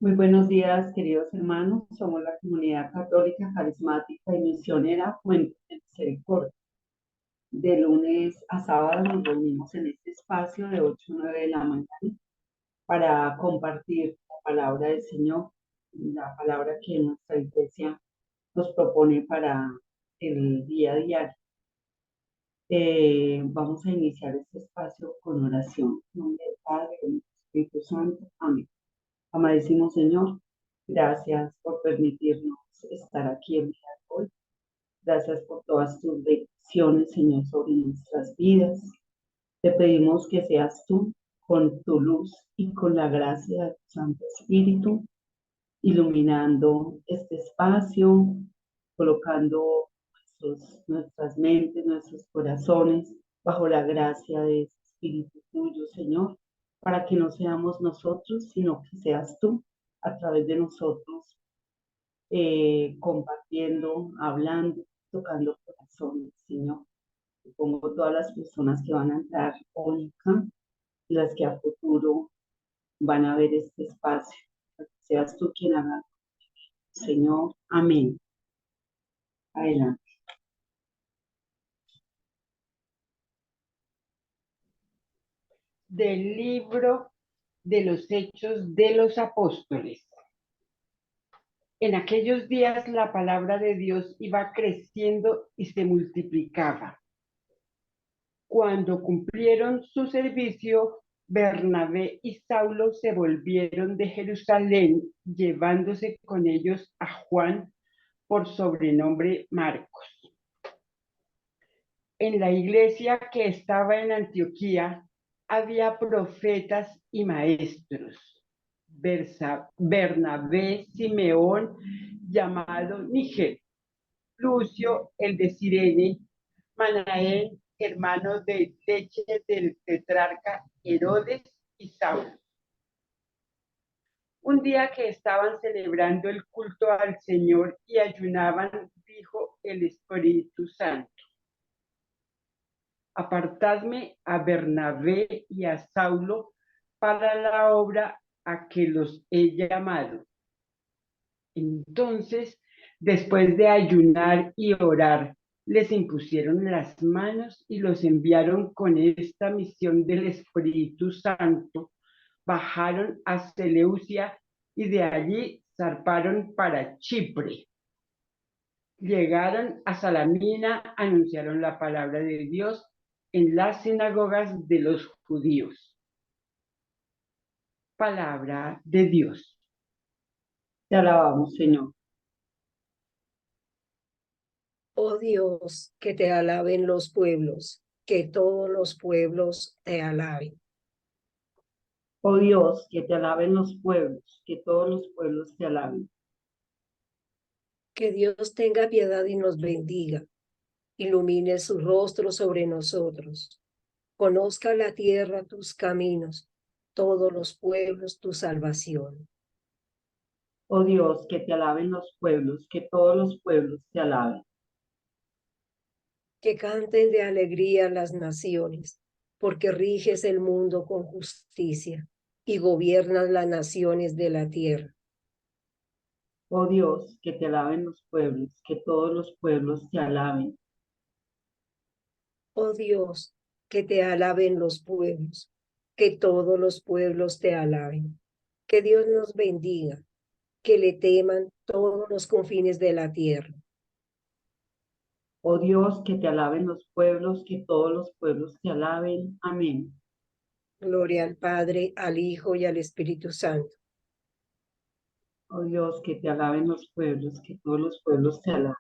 Muy buenos días, queridos hermanos. Somos la comunidad católica, carismática y misionera Fuente de Misericordia. De lunes a sábado nos reunimos en este espacio de 8 a 9 de la mañana para compartir la palabra del Señor, la palabra que nuestra iglesia nos propone para el día a día. Vamos a iniciar este espacio con oración. En nombre del Padre, del Espíritu Santo. Amén. Amadísimo Señor, gracias por permitirnos estar aquí el día de hoy. Gracias por todas tus bendiciones, Señor, sobre nuestras vidas. Te pedimos que seas tú, con tu luz y con la gracia de tu Santo Espíritu, iluminando este espacio, colocando nuestras mentes, nuestros corazones bajo la gracia de ese Espíritu tuyo, Señor, para que no seamos nosotros, sino que seas tú a través de nosotros, compartiendo, hablando, tocando corazones, Señor. Pongo todas las personas que van a entrar hoy acá, y las que a futuro van a ver este espacio. Para que seas tú quien haga, Señor. Amén. Adelante. Del libro de los Hechos de los Apóstoles. En aquellos días la palabra de Dios iba creciendo y se multiplicaba. Cuando cumplieron su servicio, Bernabé y Saulo se volvieron de Jerusalén, llevándose con ellos a Juan, por sobrenombre Marcos. En la iglesia que estaba en Antioquía había profetas y maestros. Bernabé, Simeón, llamado Níger, Lucio, el de Cirene, Manaén, hermano de leche del tetrarca Herodes, y Saulo. Un día que estaban celebrando el culto al Señor y ayunaban, dijo el Espíritu Santo: apartadme a Bernabé y a Saulo para la obra a que los he llamado. Entonces, después de ayunar y orar, les impusieron las manos y los enviaron con esta misión del Espíritu Santo. Bajaron a Seleucia y de allí zarparon para Chipre. Llegaron a Salamina, anunciaron la palabra de Dios en las sinagogas de los judíos. Palabra de Dios. Te alabamos, Señor. Oh Dios, que te alaben los pueblos, que todos los pueblos te alaben. Oh Dios, que te alaben los pueblos, que todos los pueblos te alaben. Que Dios tenga piedad y nos bendiga, ilumine su rostro sobre nosotros. Conozca la tierra tus caminos, todos los pueblos tu salvación. Oh Dios, que te alaben los pueblos, que todos los pueblos te alaben. Que canten de alegría las naciones, porque riges el mundo con justicia y gobiernas las naciones de la tierra. Oh Dios, que te alaben los pueblos, que todos los pueblos te alaben. Oh Dios, que te alaben los pueblos, que todos los pueblos te alaben. Que Dios nos bendiga, que le teman todos los confines de la tierra. Oh Dios, que te alaben los pueblos, que todos los pueblos te alaben. Amén. Gloria al Padre, al Hijo y al Espíritu Santo. Oh Dios, que te alaben los pueblos, que todos los pueblos te alaben.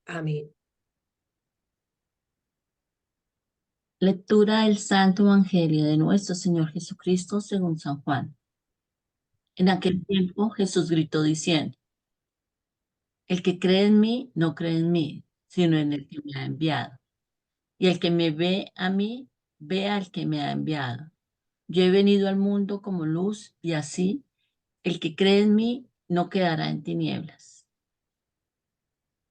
Amén. Lectura del Santo Evangelio de nuestro Señor Jesucristo según San Juan. En aquel tiempo Jesús gritó diciendo: el que cree en mí no cree en mí, sino en el que me ha enviado. Y el que me ve a mí, ve al que me ha enviado. Yo he venido al mundo como luz, y así el que cree en mí no quedará en tinieblas.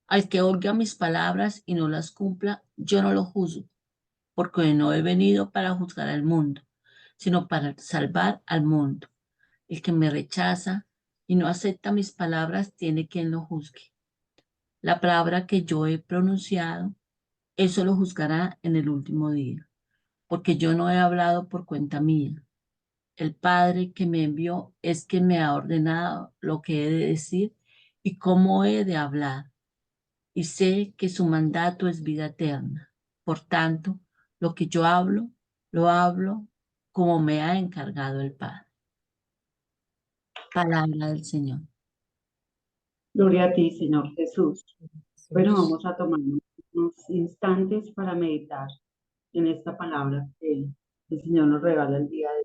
Al que oiga mis palabras y no las cumpla, yo no lo juzgo, porque no he venido para juzgar al mundo, sino para salvar al mundo. El que me rechaza y no acepta mis palabras tiene quien lo juzgue. La palabra que yo he pronunciado, eso lo juzgará en el último día, porque yo no he hablado por cuenta mía. El Padre que me envió es quien me ha ordenado lo que he de decir y cómo he de hablar. Y sé que su mandato es vida eterna. Por tanto, lo que yo hablo, lo hablo como me ha encargado el Padre. Palabra del Señor. Gloria a ti, Señor Jesús. Bueno, Jesús. vamos a tomar unos instantes para meditar en esta palabra que el Señor nos regala el día de hoy.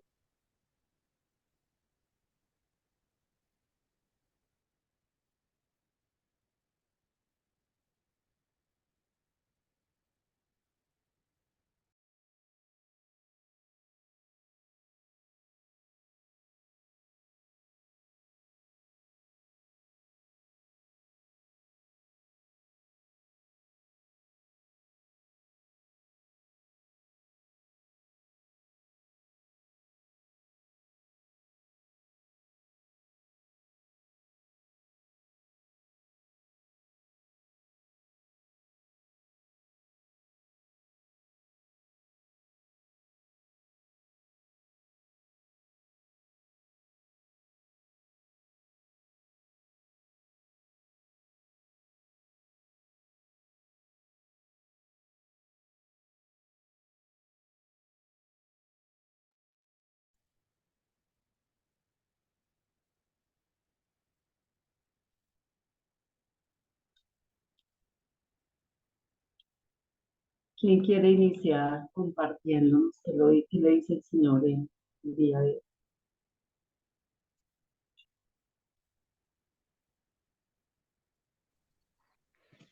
¿Quién quiere iniciar compartiéndonos qué le dice el Señor en el día de hoy?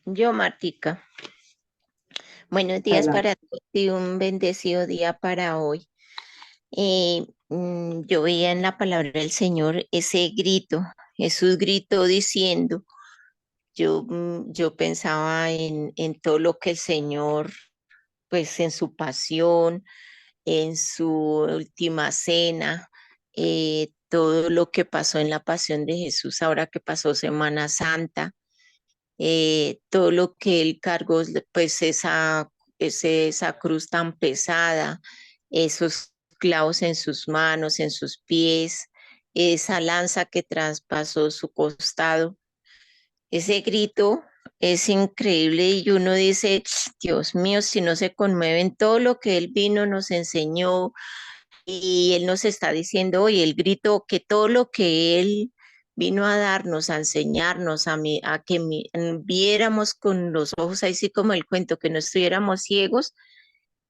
Yo, Martica. Buenos días Adelante. para todos y un bendecido día para hoy. Yo veía en la palabra del Señor ese grito, Jesús gritó diciendo, yo pensaba en todo lo que el Señor, pues en su pasión, en su última cena, todo lo que pasó en la pasión de Jesús, ahora que pasó Semana Santa, todo lo que él cargó, pues esa cruz tan pesada, esos clavos en sus manos, en sus pies, esa lanza que traspasó su costado, ese grito es increíble y uno dice, Dios mío, si no se conmueven todo lo que él vino, nos enseñó, y él nos está diciendo hoy, el grito, que todo lo que él vino a darnos, a enseñarnos, a que viéramos con los ojos, así como el cuento, que no estuviéramos ciegos,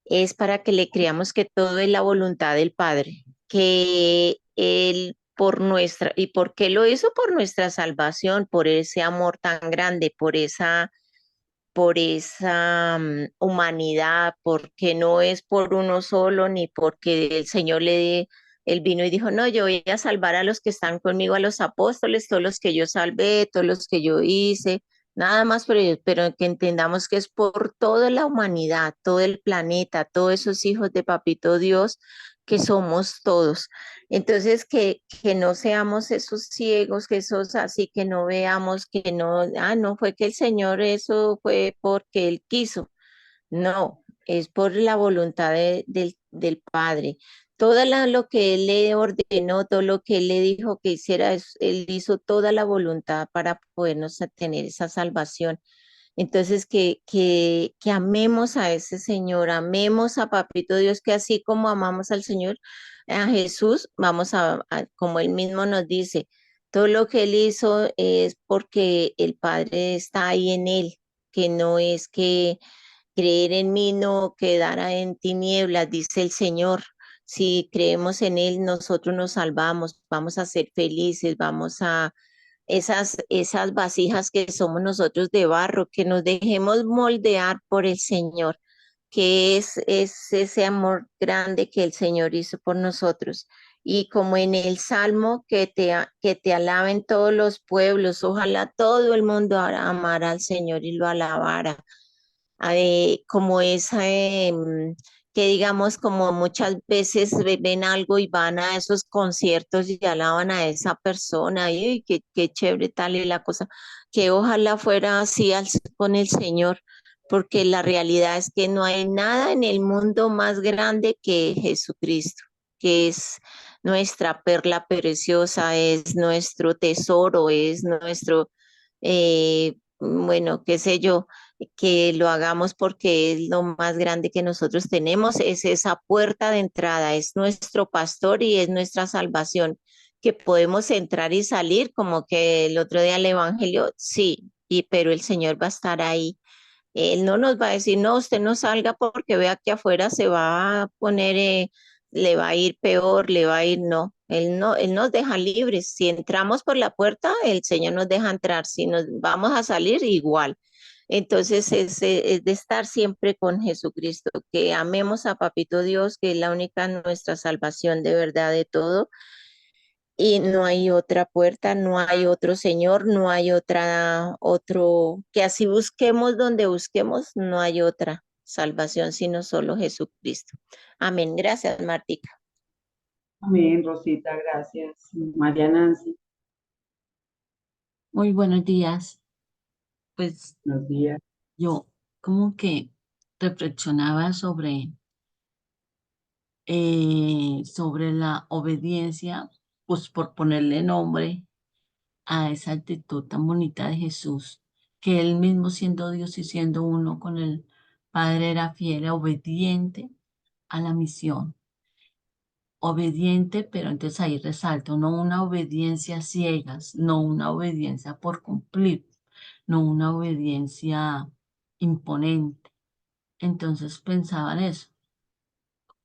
es para que le creamos que todo es la voluntad del Padre, que él por nuestra, y por qué lo hizo por nuestra salvación, por ese amor tan grande, por esa humanidad, porque no es por uno solo, ni porque el Señor él vino y dijo, no, yo voy a salvar a los que están conmigo, a los apóstoles, todos los que yo salvé, todos los que yo hice, nada más por ellos, pero que entendamos que es por toda la humanidad, todo el planeta, todos esos hijos de Papito Dios que somos todos. Entonces, que no seamos esos ciegos, que esos así, que no veamos, que no, no fue que el Señor eso fue porque Él quiso. No, es por la voluntad del Padre. Lo que Él le ordenó, todo lo que Él le dijo que hiciera, Él hizo toda la voluntad para podernos tener esa salvación. Entonces, que amemos a ese Señor, amemos a Papito Dios, que así como amamos al Señor, a Jesús, como Él mismo nos dice, todo lo que Él hizo es porque el Padre está ahí en Él, que no es que creer en mí no quedara en tinieblas, dice el Señor. Si creemos en Él, nosotros nos salvamos, vamos a ser felices, vamos a esas vasijas que somos nosotros de barro, que nos dejemos moldear por el Señor, que es ese amor grande que el Señor hizo por nosotros. Y como en el Salmo, que te alaben todos los pueblos, ojalá todo el mundo amara al Señor y lo alabara como esa, que digamos como muchas veces ven algo y van a esos conciertos y alaban a esa persona y qué chévere tal y la cosa, que ojalá fuera así con el Señor, porque la realidad es que no hay nada en el mundo más grande que Jesucristo, que es nuestra perla preciosa, es nuestro tesoro, es nuestro, bueno, qué sé yo, que lo hagamos porque es lo más grande que nosotros tenemos, es esa puerta de entrada, es nuestro pastor y es nuestra salvación, que podemos entrar y salir, como que el otro día el Evangelio, sí, pero el Señor va a estar ahí. Él no nos va a decir, no, usted no salga porque vea que afuera se va a poner, le va a ir peor, le va a ir, no. Él nos deja libres. Si entramos por la puerta, el Señor nos deja entrar. Si nos vamos a salir, igual. Entonces es de estar siempre con Jesucristo, que amemos a Papito Dios, que es la única nuestra salvación de verdad de todo. Y no hay otra puerta, no hay otro Señor, no hay otro, que así busquemos donde busquemos, no hay otra salvación sino solo Jesucristo. Amén. Gracias, Martica. Amén, Rosita, gracias. María Nancy, Muy buenos días. Pues buenos días. yo como que reflexionaba sobre la obediencia, pues por ponerle nombre a esa actitud tan bonita de Jesús, que él mismo siendo Dios y siendo uno con el Padre era fiel, obediente a la misión. Obediente, pero entonces ahí resalto, no una obediencia a ciegas, no una obediencia por cumplir, no una obediencia imponente. Entonces pensaba en eso.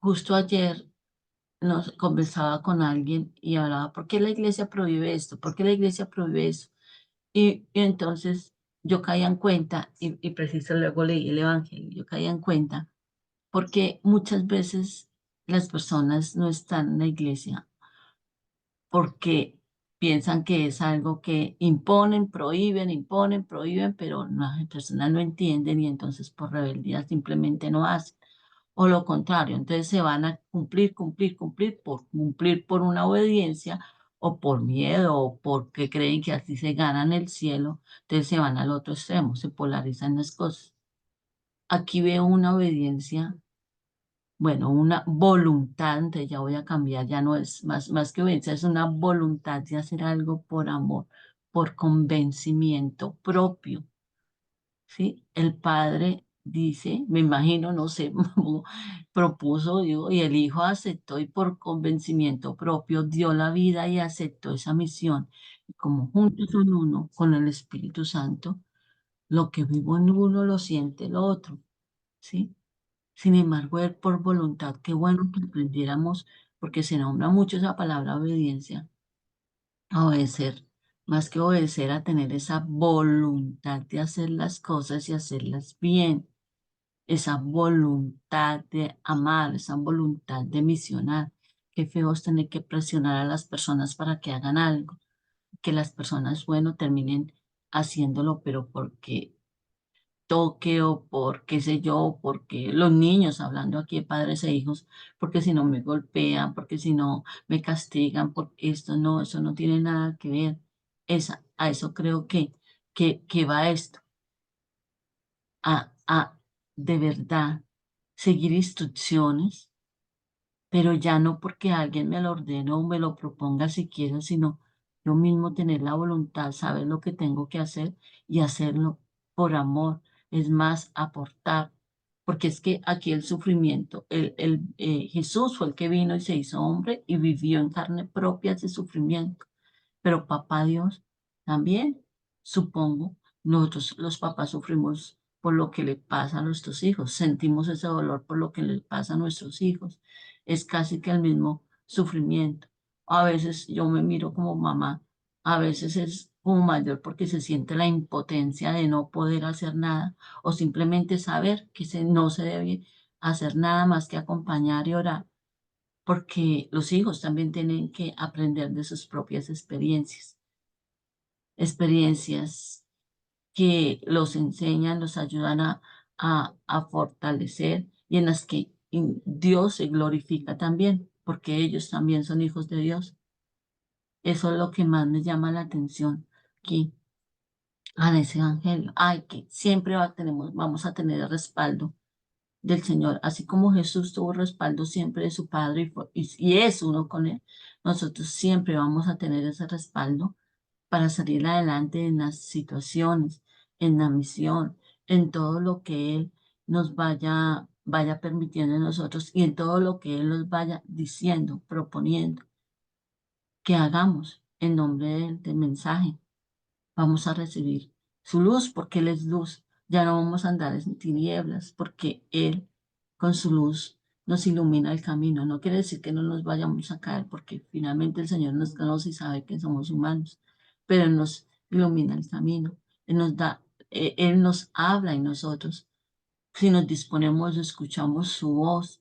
Justo ayer nos conversaba con alguien y hablaba, ¿por qué la iglesia prohíbe esto? ¿Por qué la iglesia prohíbe eso? Y entonces yo caía en cuenta, y preciso luego leí el Evangelio, yo caía en cuenta, porque muchas veces las personas no están en la iglesia porque piensan que es algo que imponen, prohíben, pero las personas no entienden y entonces por rebeldía simplemente no hacen. O lo contrario, entonces se van a cumplir por una obediencia o por miedo o porque creen que así se ganan el cielo, entonces se van al otro extremo, se polarizan las cosas. Aquí veo una obediencia, bueno, una voluntad, entonces ya voy a cambiar, ya no es más que obediencia, es una voluntad de hacer algo por amor, por convencimiento propio, ¿sí? El padre dice, me imagino, no sé, propuso, digo, y el hijo aceptó y por convencimiento propio dio la vida y aceptó esa misión. Y como juntos son uno con el Espíritu Santo, lo que vivo en uno lo siente el otro, ¿sí? Sin embargo, él por voluntad, qué bueno que aprendiéramos, porque se nombra mucho esa palabra obediencia, a obedecer, más que obedecer, a tener esa voluntad de hacer las cosas y hacerlas bien, esa voluntad de amar, esa voluntad de misionar. Qué feo es tener que presionar a las personas para que hagan algo, que las personas, bueno, terminen haciéndolo, pero porque toque o por qué sé yo, porque los niños, hablando aquí de padres e hijos, porque si no me golpean, porque si no me castigan, porque esto no, eso no tiene nada que ver. A eso creo que va esto, a de verdad seguir instrucciones, pero ya no porque alguien me lo ordene o me lo proponga si quiero, sino yo mismo tener la voluntad, saber lo que tengo que hacer y hacerlo por amor, es más, aportar, porque es que aquí el sufrimiento, Jesús fue el que vino y se hizo hombre y vivió en carne propia ese sufrimiento. Pero papá Dios también, supongo, nosotros los papás sufrimos por lo que le pasa a nuestros hijos, sentimos ese dolor por lo que le pasa a nuestros hijos. Es casi que el mismo sufrimiento. A veces yo me miro como mamá, a veces es como mayor porque se siente la impotencia de no poder hacer nada o simplemente saber que no se debe hacer nada más que acompañar y orar porque los hijos también tienen que aprender de sus propias experiencias, experiencias que los enseñan, los ayudan a fortalecer y en las que y Dios se glorifica también, porque ellos también son hijos de Dios. Eso es lo que más me llama la atención aquí en ese evangelio. Ay, que siempre vamos a tener el respaldo del Señor, así como Jesús tuvo respaldo siempre de su Padre y es uno con Él, nosotros siempre vamos a tener ese respaldo para salir adelante en las situaciones, en la misión, en todo lo que Él nos vaya permitiendo en nosotros y en todo lo que Él nos vaya diciendo, proponiendo que hagamos en nombre del mensaje. Vamos a recibir su luz porque Él es luz. Ya no vamos a andar en tinieblas porque Él con su luz nos ilumina el camino. No quiere decir que no nos vayamos a caer porque finalmente el Señor nos conoce y sabe que somos humanos, pero Él nos ilumina el camino. Él nos habla y nosotros, si nos disponemos, escuchamos su voz.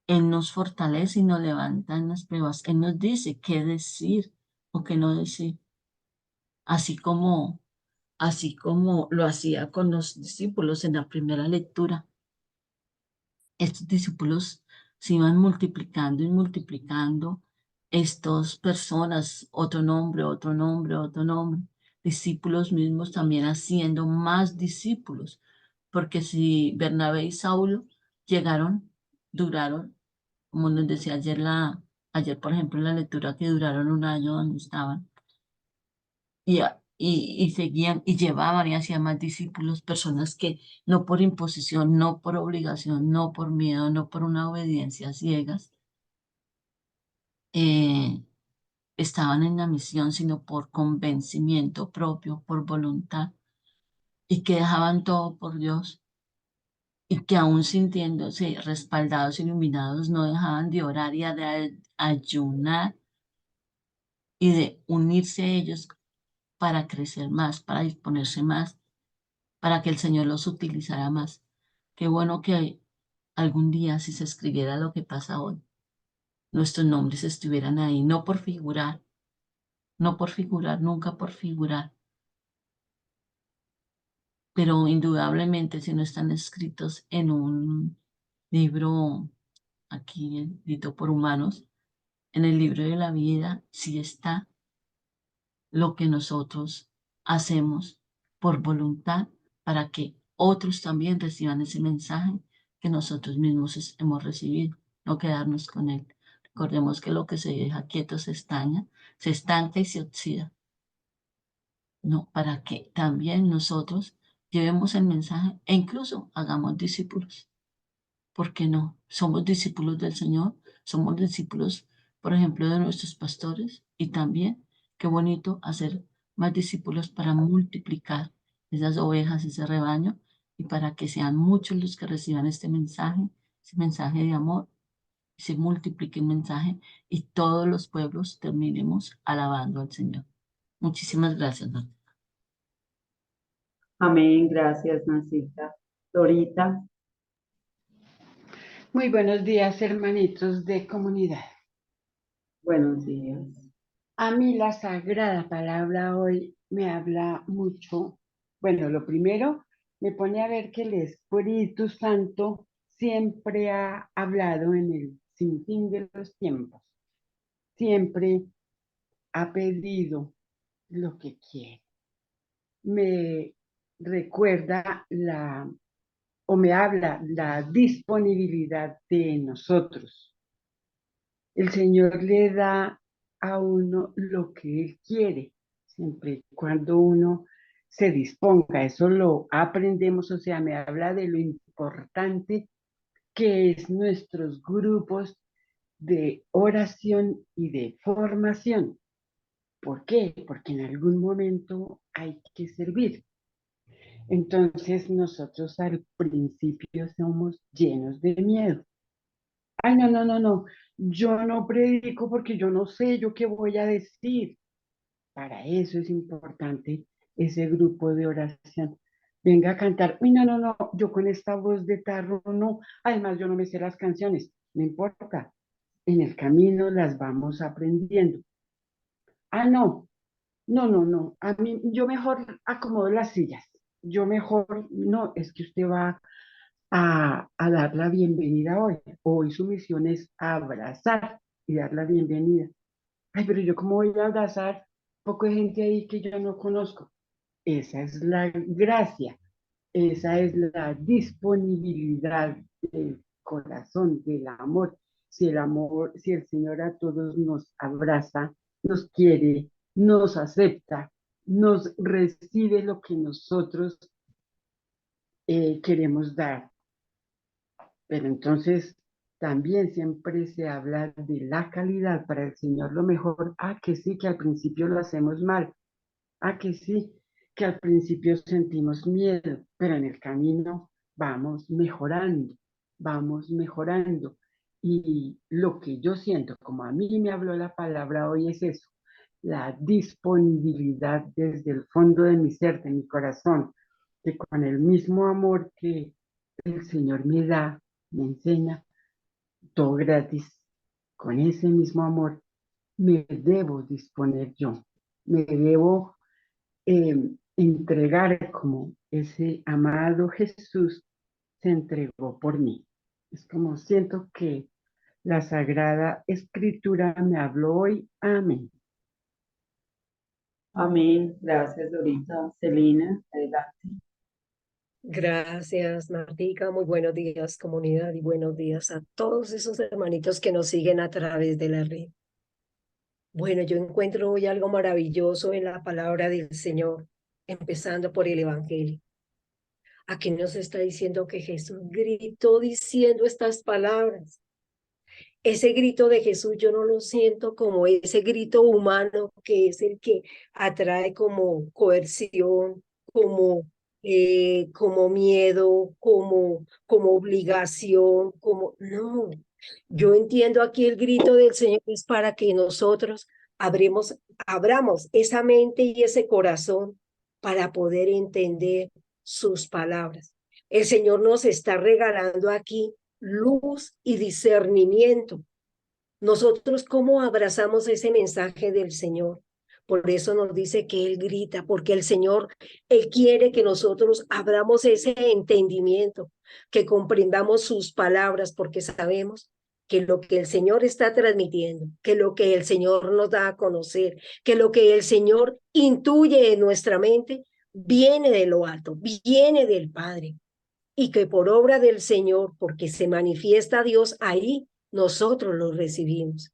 Él nos fortalece y nos levanta en las pruebas. Él nos dice qué decir o qué no decir, así como lo hacía con los discípulos en la primera lectura. Estos discípulos se iban multiplicando y multiplicando, estas personas, otro nombre, otro nombre, otro nombre, discípulos mismos también haciendo más discípulos, porque si Bernabé y Saulo duraron, como nos decía ayer por ejemplo en la lectura, que duraron un año donde estaban, y seguían y llevaban y hacían más discípulos, personas que no por imposición, no por obligación, no por miedo, no por una obediencia ciegas, eh, estaban en la misión, sino por convencimiento propio, por voluntad, y que dejaban todo por Dios, y que aún sintiéndose respaldados, iluminados, no dejaban de orar y de ayunar y de unirse a ellos para crecer más, para disponerse más para que el Señor los utilizara más. Qué bueno que algún día, si se escribiera lo que pasa hoy, nuestros nombres estuvieran ahí, no por figurar, no por figurar, nunca por figurar, pero indudablemente si no están escritos en un libro aquí escrito por humanos, en el libro de la vida sí está lo que nosotros hacemos por voluntad para que otros también reciban ese mensaje que nosotros mismos hemos recibido, no quedarnos con él. Recordemos que lo que se deja quieto se estanca y se oxida. No, para que también nosotros llevemos el mensaje e incluso hagamos discípulos. ¿Por qué no? Somos discípulos del Señor, somos discípulos, por ejemplo, de nuestros pastores y también, qué bonito hacer más discípulos para multiplicar esas ovejas, ese rebaño y para que sean muchos los que reciban ese mensaje de amor, y se multiplique el mensaje y todos los pueblos terminemos alabando al Señor. Muchísimas gracias, Norma. Amén, gracias, Nancita. Dorita, Muy buenos días, hermanitos de comunidad. buenos días. A mí la sagrada palabra hoy me habla mucho. Bueno, lo primero, me pone a ver que el Espíritu Santo siempre ha hablado en el sinfín de los tiempos. Siempre ha pedido lo que quiere. Me recuerda o me habla la disponibilidad de nosotros. El Señor le da a uno lo que Él quiere, siempre y cuando uno se disponga. Eso lo aprendemos, o sea, me habla de lo importante que es nuestros grupos de oración y de formación. ¿Por qué? Porque en algún momento hay que servir. Entonces nosotros al principio somos llenos de miedo. Ay, no, no, no, no. Yo no predico porque yo no sé yo qué voy a decir. Para eso es importante ese grupo de oración. Venga a cantar. Uy, no, no, no. Yo con esta voz de tarro no. Además, yo no me sé las canciones. No importa. En el camino las vamos aprendiendo. Ah, no. No, no, no. A mí, yo mejor acomodo las sillas. Yo mejor, no, es que usted va a dar la bienvenida hoy. Hoy su misión es abrazar y dar la bienvenida. Ay, pero yo cómo voy a abrazar poco de gente ahí que yo no conozco. Esa es la gracia, esa es la disponibilidad del corazón, del amor. Si el amor, si el Señor a todos nos abraza, nos quiere, nos acepta, nos recibe lo que nosotros queremos dar. Pero entonces también siempre se habla de la calidad para el Señor lo mejor. Ah, que sí, que al principio lo hacemos mal. Ah, que sí, que al principio sentimos miedo, pero en el camino vamos mejorando, vamos mejorando. Y lo que yo siento, como a mí me habló la palabra hoy, es eso, la disponibilidad desde el fondo de mi ser, de mi corazón, que con el mismo amor que el Señor me da, me enseña, todo gratis, con ese mismo amor, me debo disponer yo, me debo entregar como ese amado Jesús se entregó por mí. Es como siento que la Sagrada Escritura me habló hoy. Amén. Amén. Gracias, Dorita. Celina, adelante. Gracias, Martica. Muy buenos días, comunidad, y buenos días a todos esos hermanitos que nos siguen a través de la red. Bueno, yo encuentro hoy algo maravilloso en la palabra del Señor, empezando por el Evangelio. Aquí nos está diciendo que Jesús gritó diciendo estas palabras. Ese grito de Jesús yo no lo siento como ese grito humano que es el que atrae como coerción, como miedo, como obligación, como no. Yo entiendo aquí el grito del Señor es para que nosotros abramos esa mente y ese corazón para poder entender sus palabras. El Señor nos está regalando aquí luz y discernimiento. Nosotros, ¿cómo abrazamos ese mensaje del Señor? Por eso nos dice que Él grita, porque el Señor, Él quiere que nosotros abramos ese entendimiento, que comprendamos sus palabras, porque sabemos que lo que el Señor está transmitiendo, que lo que el Señor nos da a conocer, que lo que el Señor intuye en nuestra mente, viene de lo alto, viene del Padre y que por obra del Señor, porque se manifiesta Dios ahí, nosotros lo recibimos.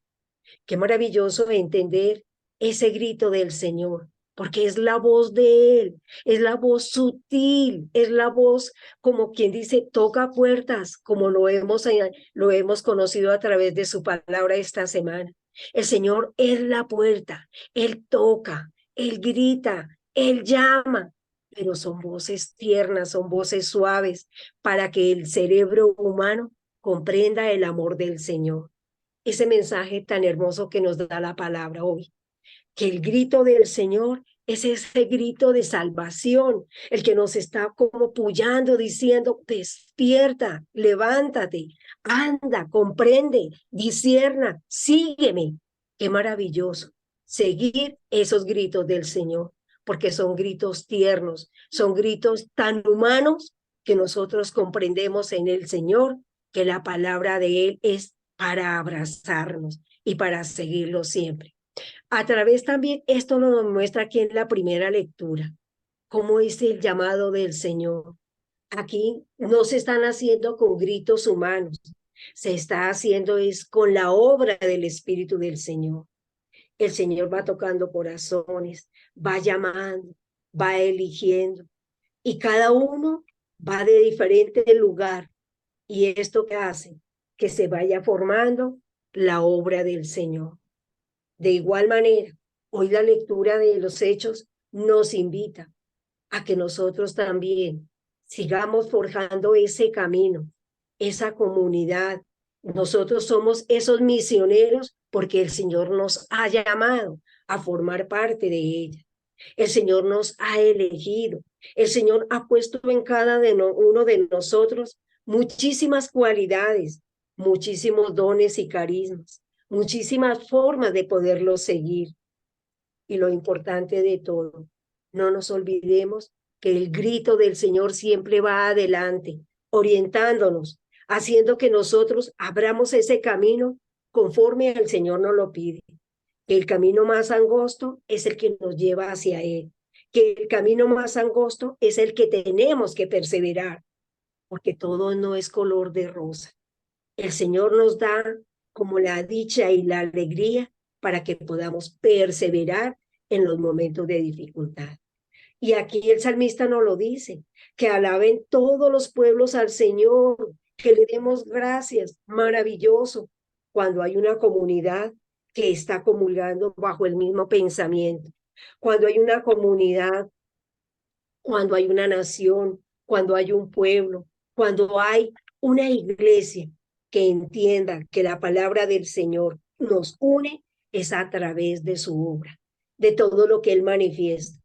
Qué maravilloso entender ese grito del Señor, porque es la voz de Él, es la voz sutil, es la voz como quien dice, toca puertas, como lo hemos conocido a través de su palabra esta semana. El Señor es la puerta, Él toca, Él grita, Él llama, pero son voces tiernas, son voces suaves para que el cerebro humano comprenda el amor del Señor. Ese mensaje tan hermoso que nos da la palabra hoy, que el grito del Señor es ese grito de salvación, el que nos está como puyando, diciendo, despierta, levántate, anda, comprende, discierna, sígueme. Qué maravilloso seguir esos gritos del Señor, porque son gritos tiernos, son gritos tan humanos que nosotros comprendemos en el Señor que la palabra de Él es para abrazarnos y para seguirlo siempre. A través también, esto nos muestra aquí en la primera lectura, cómo es el llamado del Señor. Aquí no se están haciendo con gritos humanos, se está haciendo es con la obra del Espíritu del Señor. El Señor va tocando corazones, va llamando, va eligiendo, y cada uno va de diferente lugar. Y esto que hace, que se vaya formando la obra del Señor. De igual manera, hoy la lectura de los Hechos nos invita a que nosotros también sigamos forjando ese camino, esa comunidad. Nosotros somos esos misioneros porque el Señor nos ha llamado a formar parte de ella. El Señor nos ha elegido. El Señor ha puesto en cada uno de nosotros muchísimas cualidades, muchísimos dones y carismas, muchísimas formas de poderlo seguir. Y lo importante de todo, no nos olvidemos que el grito del Señor siempre va adelante, orientándonos, haciendo que nosotros abramos ese camino conforme el Señor nos lo pide. Que el camino más angosto es el que nos lleva hacia Él, que el camino más angosto es el que tenemos que perseverar, porque todo no es color de rosa. El Señor nos da como la dicha y la alegría para que podamos perseverar en los momentos de dificultad. Y aquí el salmista nos lo dice, que alaben todos los pueblos al Señor, que le demos gracias, maravilloso, cuando hay una comunidad que está comulgando bajo el mismo pensamiento, cuando hay una comunidad, cuando hay una nación, cuando hay un pueblo, cuando hay una iglesia que entienda que la palabra del Señor nos une es a través de su obra, de todo lo que Él manifiesta.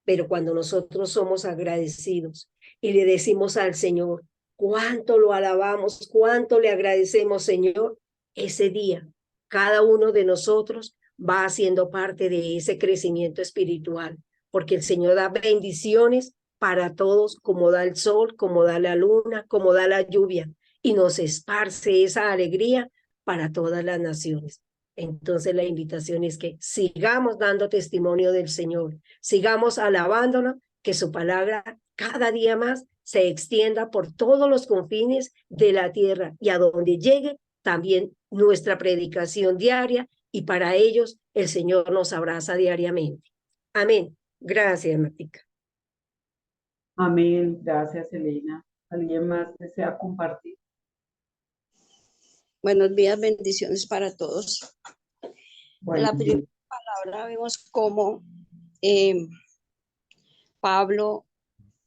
Pero cuando nosotros somos agradecidos y le decimos al Señor, cuánto lo alabamos, cuánto le agradecemos, Señor, ese día cada uno de nosotros va haciendo parte de ese crecimiento espiritual, porque el Señor da bendiciones para todos, como da el sol, como da la luna, como da la lluvia, y nos esparce esa alegría para todas las naciones. Entonces la invitación es que sigamos dando testimonio del Señor, sigamos alabándolo, que su palabra cada día más se extienda por todos los confines de la tierra y a donde llegue también nuestra predicación diaria, y para ellos el Señor nos abraza diariamente. Amén. Gracias, Matica. Amén. Gracias, Elena. ¿Alguien más desea compartir? Buenos días, bendiciones para todos. En la Bueno, primera palabra vemos cómo Pablo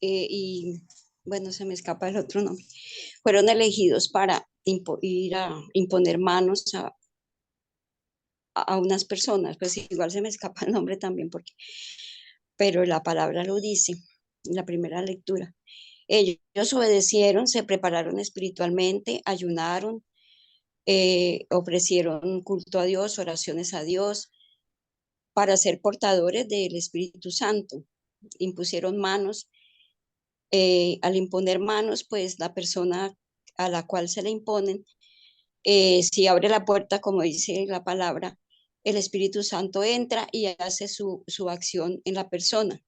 y, bueno, se me escapa el otro nombre, fueron elegidos para ir a imponer manos a unas personas, pues igual se me escapa el nombre también, pero la palabra lo dice en la primera lectura. Ellos obedecieron, se prepararon espiritualmente, ayunaron, ofrecieron culto a Dios, oraciones a Dios, para ser portadores del Espíritu Santo. Impusieron manos. Al imponer manos, pues la persona a la cual se le imponen, si abre la puerta, como dice la palabra, el Espíritu Santo entra y hace su acción en la persona.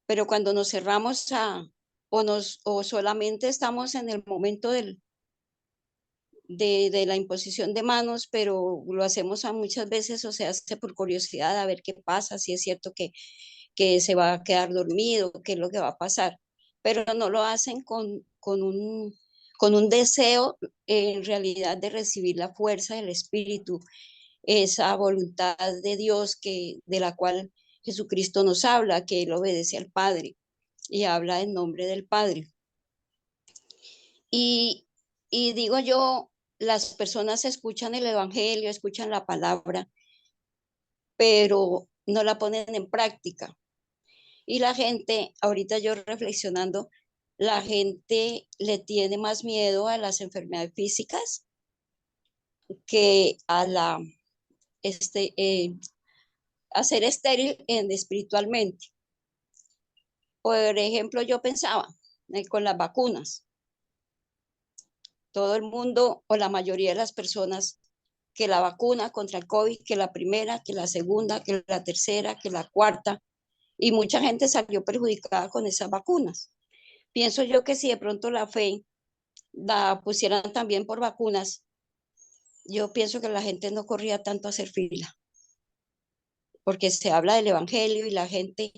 Pero cuando nos cerramos o solamente estamos en el momento de la imposición de manos, pero lo hacemos muchas veces, o sea, hace por curiosidad a ver qué pasa, si es cierto que se va a quedar dormido, qué es lo que va a pasar, pero no lo hacen con un deseo en realidad de recibir la fuerza del Espíritu, esa voluntad de Dios de la cual Jesucristo nos habla, que Él obedece al Padre y habla en nombre del Padre. Y, y digo yo, las personas escuchan el Evangelio, escuchan la palabra, pero no la ponen en práctica. Y la gente, ahorita yo reflexionando, la gente le tiene más miedo a las enfermedades físicas que a ser estéril espiritualmente. Por ejemplo, yo pensaba con las vacunas. Todo el mundo o la mayoría de las personas, que la vacuna contra el COVID, que la primera, que la segunda, que la tercera, que la cuarta, y mucha gente salió perjudicada con esas vacunas. Pienso yo que si de pronto la fe la pusieran también por vacunas, yo pienso que la gente no corría tanto a hacer fila, porque se habla del Evangelio y la gente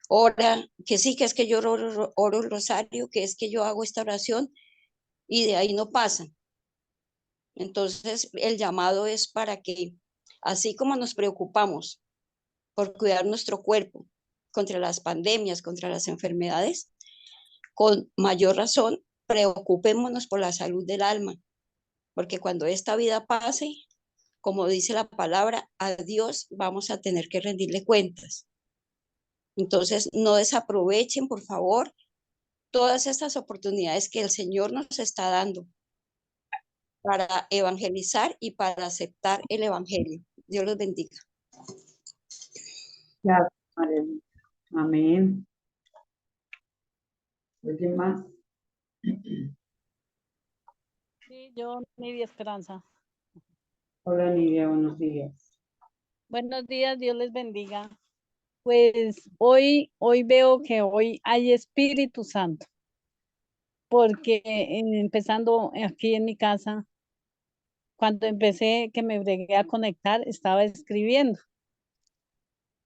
ora, que sí, que es que yo oro el rosario, que es que yo hago esta oración, y de ahí no pasan. Entonces, el llamado es para que, así como nos preocupamos por cuidar nuestro cuerpo contra las pandemias, contra las enfermedades, con mayor razón, preocupémonos por la salud del alma, porque cuando esta vida pase, como dice la palabra, a Dios vamos a tener que rendirle cuentas. Entonces, no desaprovechen, por favor, todas estas oportunidades que el Señor nos está dando para evangelizar y para aceptar el Evangelio. Dios los bendiga. Gracias, María. Amén. ¿Alguien más? Sí, yo, Nidia Esperanza. Hola Nidia, buenos días. Buenos días, Dios les bendiga. Pues hoy veo que hoy hay Espíritu Santo, porque empezando aquí en mi casa, cuando empecé que me bregué a conectar, estaba escribiendo.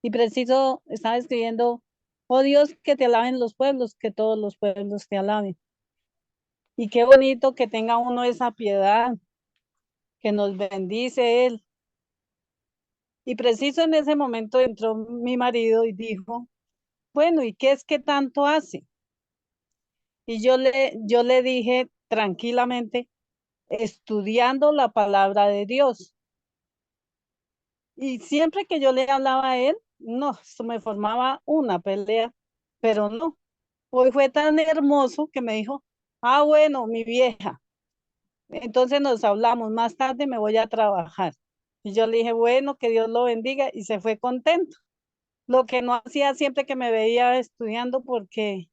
Y preciso, estaba escribiendo, oh Dios, que te alaben los pueblos, que todos los pueblos te alaben. Y qué bonito que tenga uno esa piedad, que nos bendice Él. Y preciso en ese momento entró mi marido y dijo, bueno, ¿y qué es que tanto hace? Y yo le dije tranquilamente, estudiando la palabra de Dios. Y siempre que yo le hablaba a él, no, esto me formaba una pelea, pero no. Hoy fue tan hermoso que me dijo, ah, bueno, mi vieja, entonces nos hablamos, más tarde me voy a trabajar. Y yo le dije, bueno, que Dios lo bendiga, y se fue contento. Lo que no hacía siempre que me veía estudiando, porque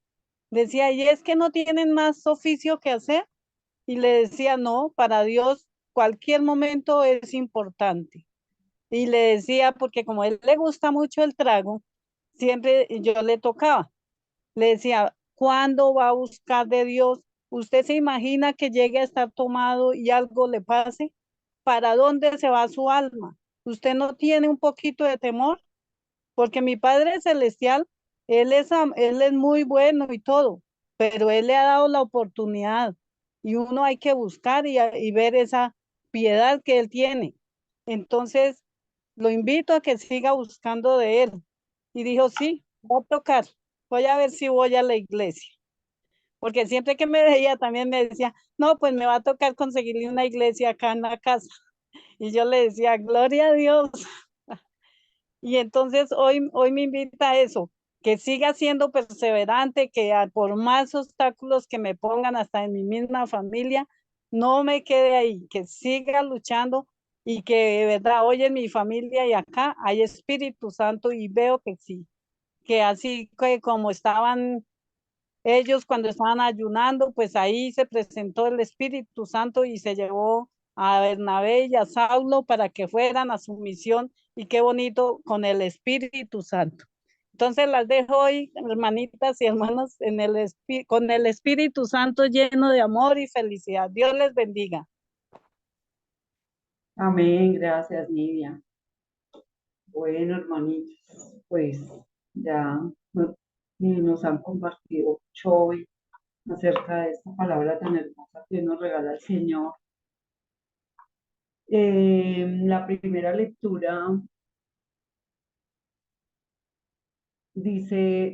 decía, ¿y es que no tienen más oficio que hacer? Y le decía, no, para Dios cualquier momento es importante. Y le decía, porque como a él le gusta mucho el trago, siempre yo le tocaba. Le decía, ¿cuándo va a buscar de Dios? ¿Usted se imagina que llegue a estar tomado y algo le pase? ¿Para dónde se va su alma? ¿Usted no tiene un poquito de temor? Porque mi Padre Celestial, él es muy bueno y todo, pero Él le ha dado la oportunidad y uno hay que buscar y ver esa piedad que Él tiene. Entonces, lo invito a que siga buscando de Él. Y dijo, sí, va a tocar, voy a ver si voy a la iglesia. Porque siempre que me veía también me decía, no, pues me va a tocar conseguirle una iglesia acá en la casa. Y yo le decía, gloria a Dios. Y entonces hoy me invita a eso, que siga siendo perseverante, que por más obstáculos que me pongan hasta en mi misma familia, no me quede ahí, que siga luchando y que de verdad hoy en mi familia y acá hay Espíritu Santo y veo que sí, que así que como estaban ellos cuando estaban ayunando, pues ahí se presentó el Espíritu Santo y se llevó a Bernabé y a Saulo para que fueran a su misión y qué bonito con el Espíritu Santo. Entonces las dejo hoy, hermanitas y hermanos, con el Espíritu Santo lleno de amor y felicidad. Dios les bendiga. Amén, gracias Nidia. Bueno, hermanitos, pues ya nos han compartido mucho hoy acerca de esta palabra tan hermosa que nos regala el Señor. La primera lectura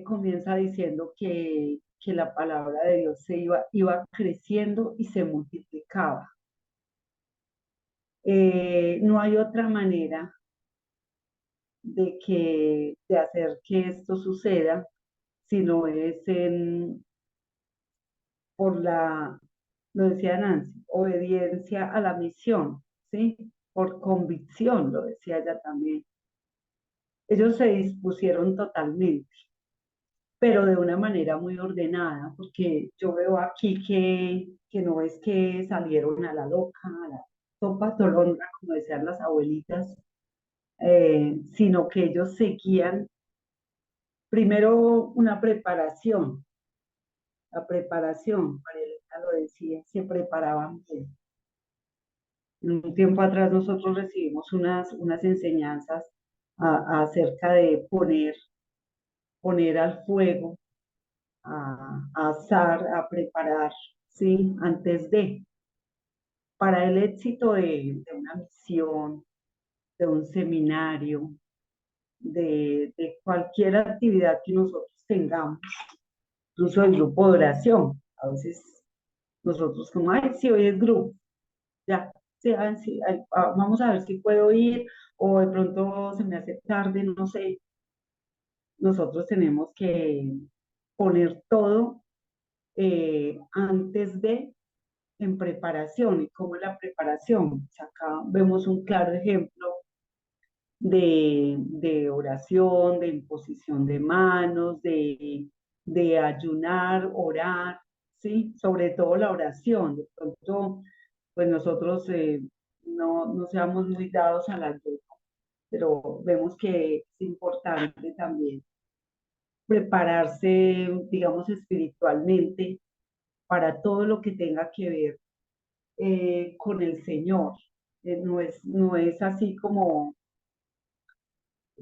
comienza diciendo que la palabra de Dios iba creciendo y se multiplicaba. No hay otra manera de hacer que esto suceda si no es lo decía Nancy, obediencia a la misión, ¿sí? Por convicción, lo decía ella también. Ellos se dispusieron totalmente, pero de una manera muy ordenada, porque yo veo aquí que no es que salieron a la loca, a la sopa tolondra, como decían las abuelitas, sino que ellos seguían primero una preparación, la preparación, Marielita lo decía, se preparaban bien. Un tiempo atrás nosotros recibimos unas enseñanzas acerca de poner al fuego, a asar, a preparar, ¿sí? Para el éxito de una misión, de un seminario, de cualquier actividad que nosotros tengamos, incluso el grupo de oración. A veces nosotros como, ay, sí, hoy es grupo, ya, sí, sí, vamos a ver si puedo ir, o de pronto se me hace tarde, no sé. Nosotros tenemos que poner todo antes en preparación. ¿Y cómo es la preparación? Pues acá vemos un claro ejemplo de oración, de imposición de manos, de ayunar, orar, ¿sí? Sobre todo la oración. De pronto, pues nosotros no seamos muy dados a la ayuda, pero vemos que es importante también prepararse, digamos, espiritualmente para todo lo que tenga que ver con el Señor. No es así como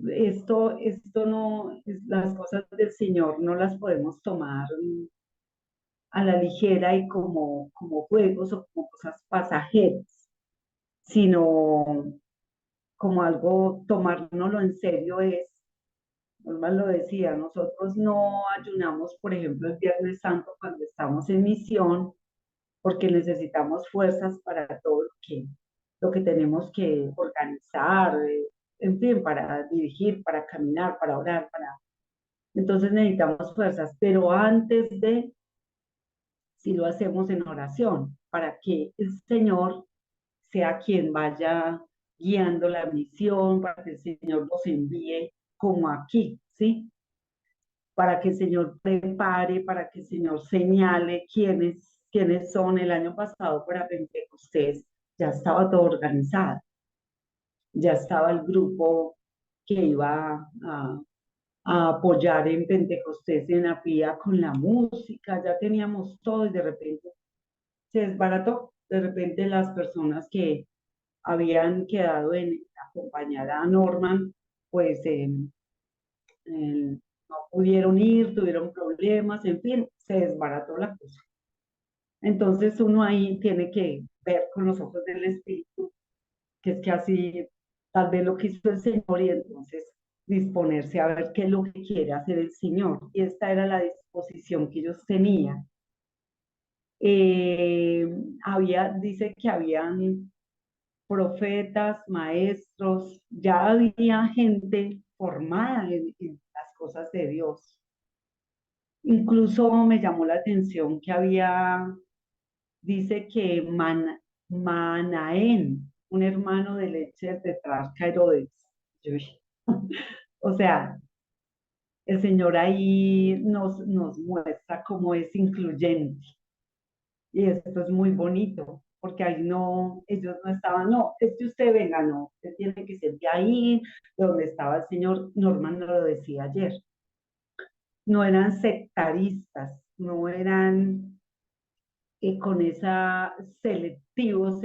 esto no, las cosas del Señor no las podemos tomar a la ligera y como juegos o como cosas pasajeras, sino como algo, tomárnoslo en serio es, Norma lo decía, nosotros no ayunamos, por ejemplo, el Viernes Santo cuando estamos en misión, porque necesitamos fuerzas para todo lo que tenemos que organizar, en fin, para dirigir, para caminar, para orar, entonces necesitamos fuerzas, pero antes de, si lo hacemos en oración, para que el Señor sea quien vaya guiando la misión, para que el Señor nos envíe como aquí, ¿sí? Para que el Señor prepare, para que el Señor señale quiénes son. El año pasado para Pentecostés ya estaba todo organizado, ya estaba el grupo que iba a apoyar en Pentecostés y en Apía con la música, ya teníamos todo y de repente se desbarató. De repente las personas que habían quedado en acompañar a Norman, pues no pudieron ir, tuvieron problemas, en fin, se desbarató la cosa. Entonces uno ahí tiene que ver con los ojos del Espíritu, que es que así tal vez lo quiso el Señor y entonces disponerse a ver qué es lo que quiere hacer el Señor. Y esta era la disposición que ellos tenían. Dice que habían profetas, maestros, ya había gente formada en las cosas de Dios. Incluso me llamó la atención que dice que Manaén, un hermano de leche del tetrarca Herodes. O sea, el Señor ahí nos muestra cómo es incluyente. Y esto es muy bonito, porque ahí no, ellos no estaban, no, es que usted venga, no, usted tiene que ser de ahí, de donde estaba el Señor. Norman lo decía ayer. No eran sectaristas, no eran con esa selectivos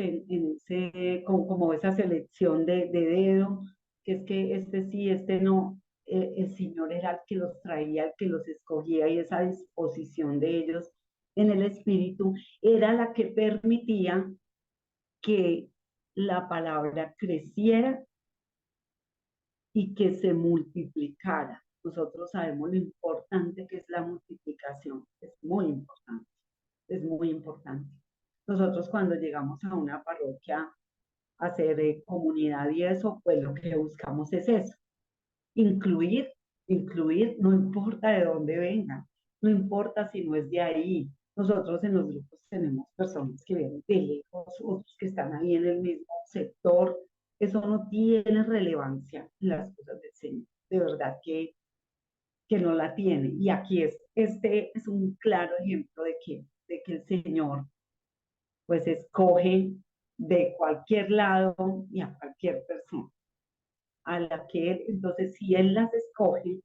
como esa selección de dedo, que es que este sí, este no. El Señor era el que los traía, el que los escogía, y esa disposición de ellos en el Espíritu era la que permitía que la palabra creciera y que se multiplicara. Nosotros sabemos lo importante que es la multiplicación, es muy importante, es muy importante. Nosotros cuando llegamos a una parroquia a hacer comunidad y eso, pues lo que buscamos es eso, incluir, no importa de dónde vengan, no importa si no es de ahí. Nosotros en los grupos tenemos personas que vienen de lejos, otros que están ahí en el mismo sector. Eso no tiene relevancia en las cosas del Señor, de verdad que no la tiene. Y aquí este es un claro ejemplo de que el Señor pues escoge de cualquier lado y a cualquier persona a la que él, entonces si él las escoge,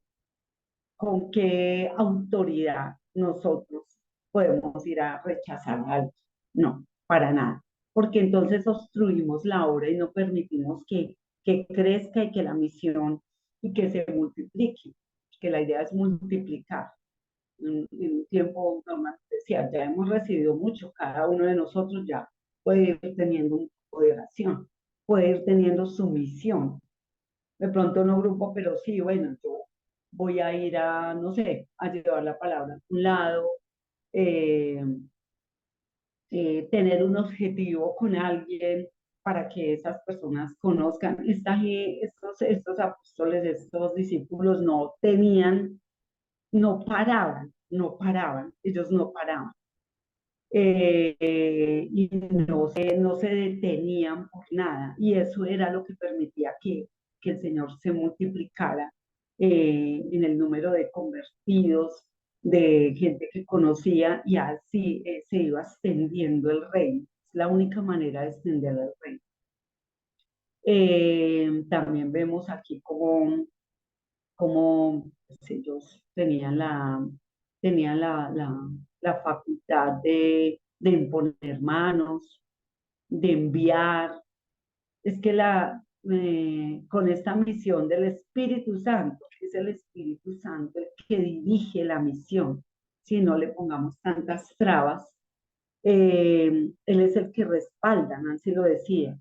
¿con qué autoridad nosotros podemos ir a rechazar algo? No, para nada, porque entonces obstruimos la obra y no permitimos que crezca y que la misión y que se multiplique, que la idea es multiplicar. En un tiempo normal decía, ya hemos recibido mucho, cada uno de nosotros ya puede ir teniendo un poco de oración, puede ir teniendo su misión. De pronto no grupo, pero sí, bueno, yo voy a ir a, no sé, a llevar la palabra a un lado, eh, tener un objetivo con alguien para que esas personas conozcan. Estos apóstoles, estos discípulos no tenían, no paraban, ellos no paraban. Y no se detenían por nada. Y eso era lo que permitía que el Señor se multiplicara en el número de convertidos de gente que conocía y así se iba extendiendo el reino. Es la única manera de extender el reino. También vemos aquí como pues, ellos tenían la facultad de imponer manos, de enviar. Es que con esta misión del Espíritu Santo, es el Espíritu Santo el que dirige la misión, si no le pongamos tantas trabas, Él es el que respalda, Nancy lo decía,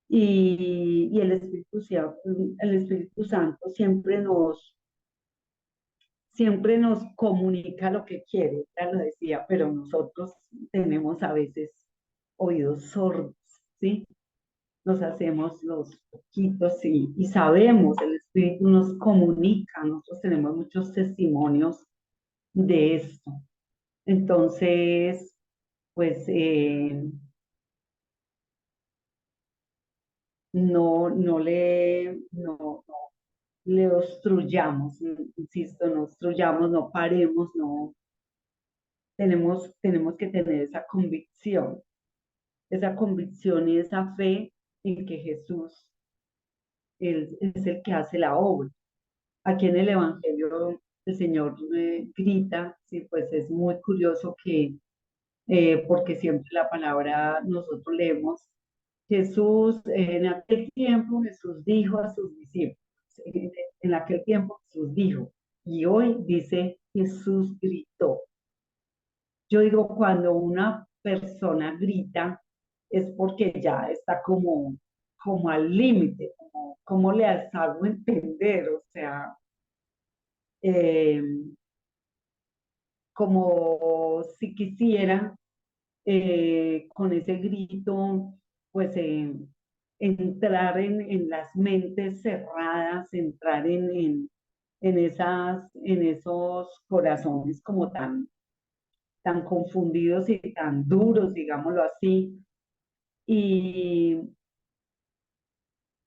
y el Espíritu Santo siempre nos comunica lo que quiere, ya lo decía, pero nosotros tenemos a veces oídos sordos, ¿sí? Nos hacemos los poquitos y sabemos, el Espíritu nos comunica, nosotros tenemos muchos testimonios de esto. Entonces, pues no le obstruyamos, insisto, no obstruyamos, no paremos, no, tenemos que tener esa convicción y esa fe en que Jesús es el que hace la obra. Aquí en el Evangelio el Señor grita, sí, pues es muy curioso porque siempre la palabra nosotros leemos, Jesús, en aquel tiempo Jesús dijo a sus discípulos, en aquel tiempo Jesús dijo, y hoy dice Jesús gritó. Yo digo, cuando una persona grita es porque ya está como al límite, como le hago entender, o sea, eh, como si quisiera con ese grito, pues entrar en las mentes cerradas, entrar en esos corazones como tan confundidos y tan duros, digámoslo así, y,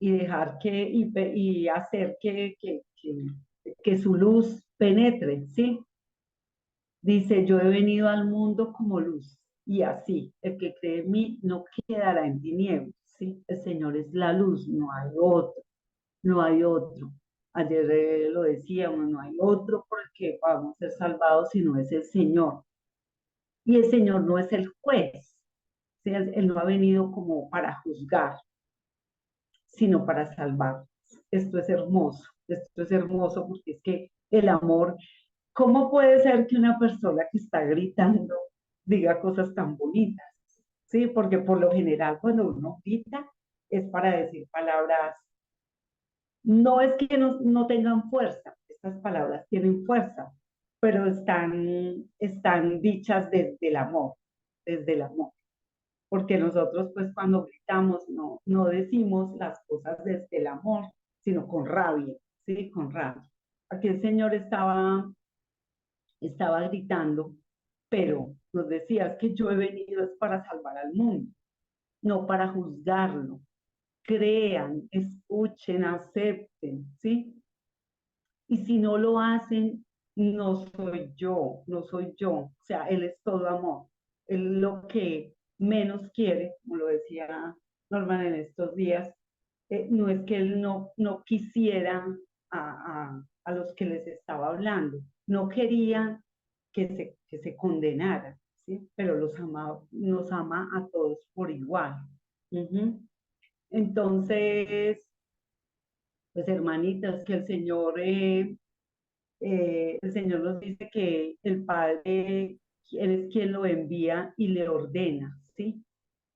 y dejar y hacer que su luz penetre, ¿sí? Dice, yo he venido al mundo como luz, y así, el que cree en mí no quedará en tinieblas, ¿sí? El Señor es la luz, no hay otro, no hay otro. Ayer lo decíamos, no hay otro por el que vamos a ser salvados, sino es el Señor. Y el Señor no es el juez, ¿sí? Él no ha venido como para juzgar, sino para salvar. Esto es hermoso porque es que el amor, ¿cómo puede ser que una persona que está gritando diga cosas tan bonitas? Sí, porque por lo general cuando uno grita es para decir palabras, no es que no tengan fuerza, estas palabras tienen fuerza, pero están dichas desde el amor. Porque nosotros pues cuando gritamos no decimos las cosas desde el amor, sino con rabia, ¿sí? Con rabia. Aquí el Señor estaba gritando, pero nos decía, es que yo he venido es para salvar al mundo, no para juzgarlo. Crean, escuchen, acepten, ¿sí? Y si no lo hacen, no soy yo. O sea, Él es todo amor. Él lo que menos quiere, como lo decía Norman en estos días, no es que Él no quisiera a los que les estaba hablando, no quería que se condenaran, ¿sí? Pero nos ama a todos por igual. Uh-huh. Entonces, pues hermanitas, que el Señor nos dice que el Padre, Él es quien lo envía y le ordena, ¿sí?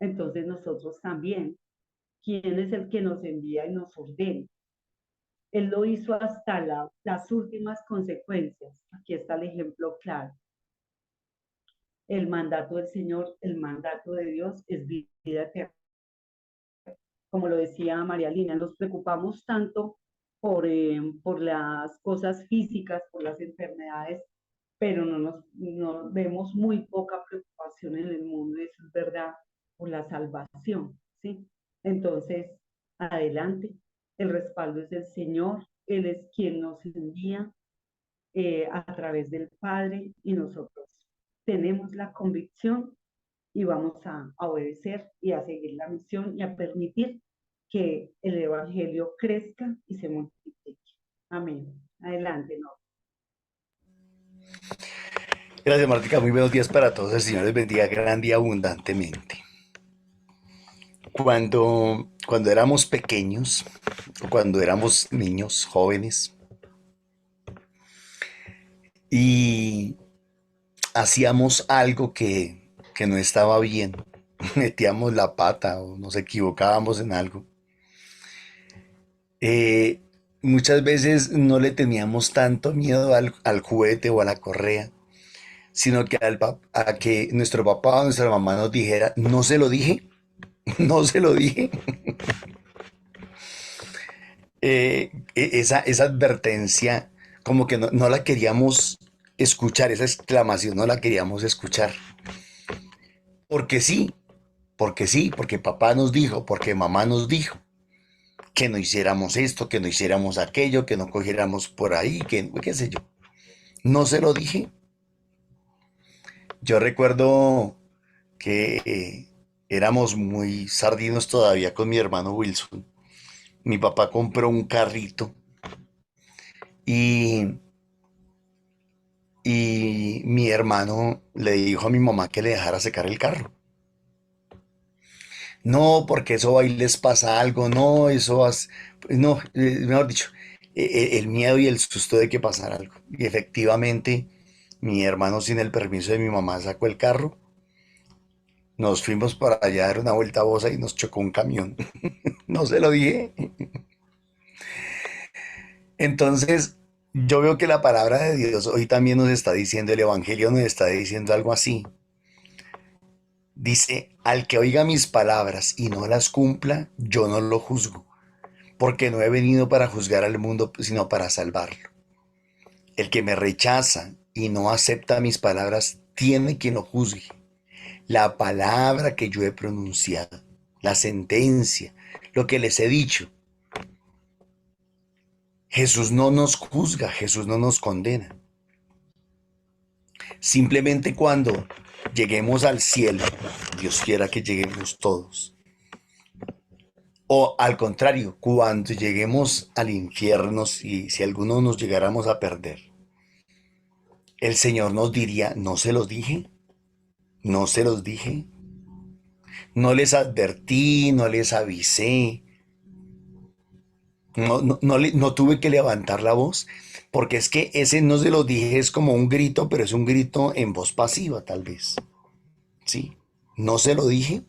Entonces nosotros también, ¿quién es el que nos envía y nos ordena? Él lo hizo hasta las últimas consecuencias. Aquí está el ejemplo claro. El mandato del Señor, el mandato de Dios es vida eterna. Como lo decía María Lina, nos preocupamos tanto por las cosas físicas, por las enfermedades, pero no vemos muy poca preocupación en el mundo, eso es verdad, por la salvación, ¿sí? Entonces, adelante, el respaldo es del Señor, Él es quien nos envía, a través del Padre, y nosotros tenemos la convicción y vamos a obedecer y a seguir la misión y a permitir que el Evangelio crezca y se multiplique. Amén. Adelante, ¿no? Gracias, Martica. Muy buenos días para todos. El Señor les bendiga grande y abundantemente. Cuando éramos pequeños, o cuando éramos niños, jóvenes, y hacíamos algo que no estaba bien, metíamos la pata o nos equivocábamos en algo, eh, muchas veces no le teníamos tanto miedo al juguete o a la correa, sino que a que nuestro papá o nuestra mamá nos dijera, no se lo dije, no se lo dije. Esa advertencia, como que no la queríamos escuchar, esa exclamación no la queríamos escuchar. Porque sí, porque papá nos dijo, porque mamá nos dijo que no hiciéramos esto, que no hiciéramos aquello, que no cogiéramos por ahí, que qué sé yo. No se lo dije. Yo recuerdo que éramos muy sardinos todavía con mi hermano Wilson. Mi papá compró un carrito y, y mi hermano le dijo a mi mamá que le dejara secar el carro. No, porque eso ahí les pasa algo, no, pues no, mejor dicho, el miedo y el susto de que pasara algo. Y efectivamente, mi hermano sin el permiso de mi mamá sacó el carro, nos fuimos para allá a dar una vuelta a Bosa y nos chocó un camión. No se lo dije. Entonces, yo veo que la palabra de Dios hoy también nos está diciendo, el Evangelio nos está diciendo algo así. Dice, al que oiga mis palabras y no las cumpla, yo no lo juzgo, porque no he venido para juzgar al mundo, sino para salvarlo. El que me rechaza y no acepta mis palabras, tiene quien lo juzgue. La palabra que yo he pronunciado, la sentencia, lo que les he dicho. Jesús no nos juzga, Jesús no nos condena. Simplemente cuando lleguemos al cielo, Dios quiera que lleguemos todos. O al contrario, cuando lleguemos al infierno, si alguno nos llegáramos a perder, el Señor nos diría, no se los dije, no se los dije, no les advertí, no les avisé, no tuve que levantar la voz, porque es que ese no se los dije es como un grito, pero es un grito en voz pasiva tal vez, ¿sí? No se lo dije.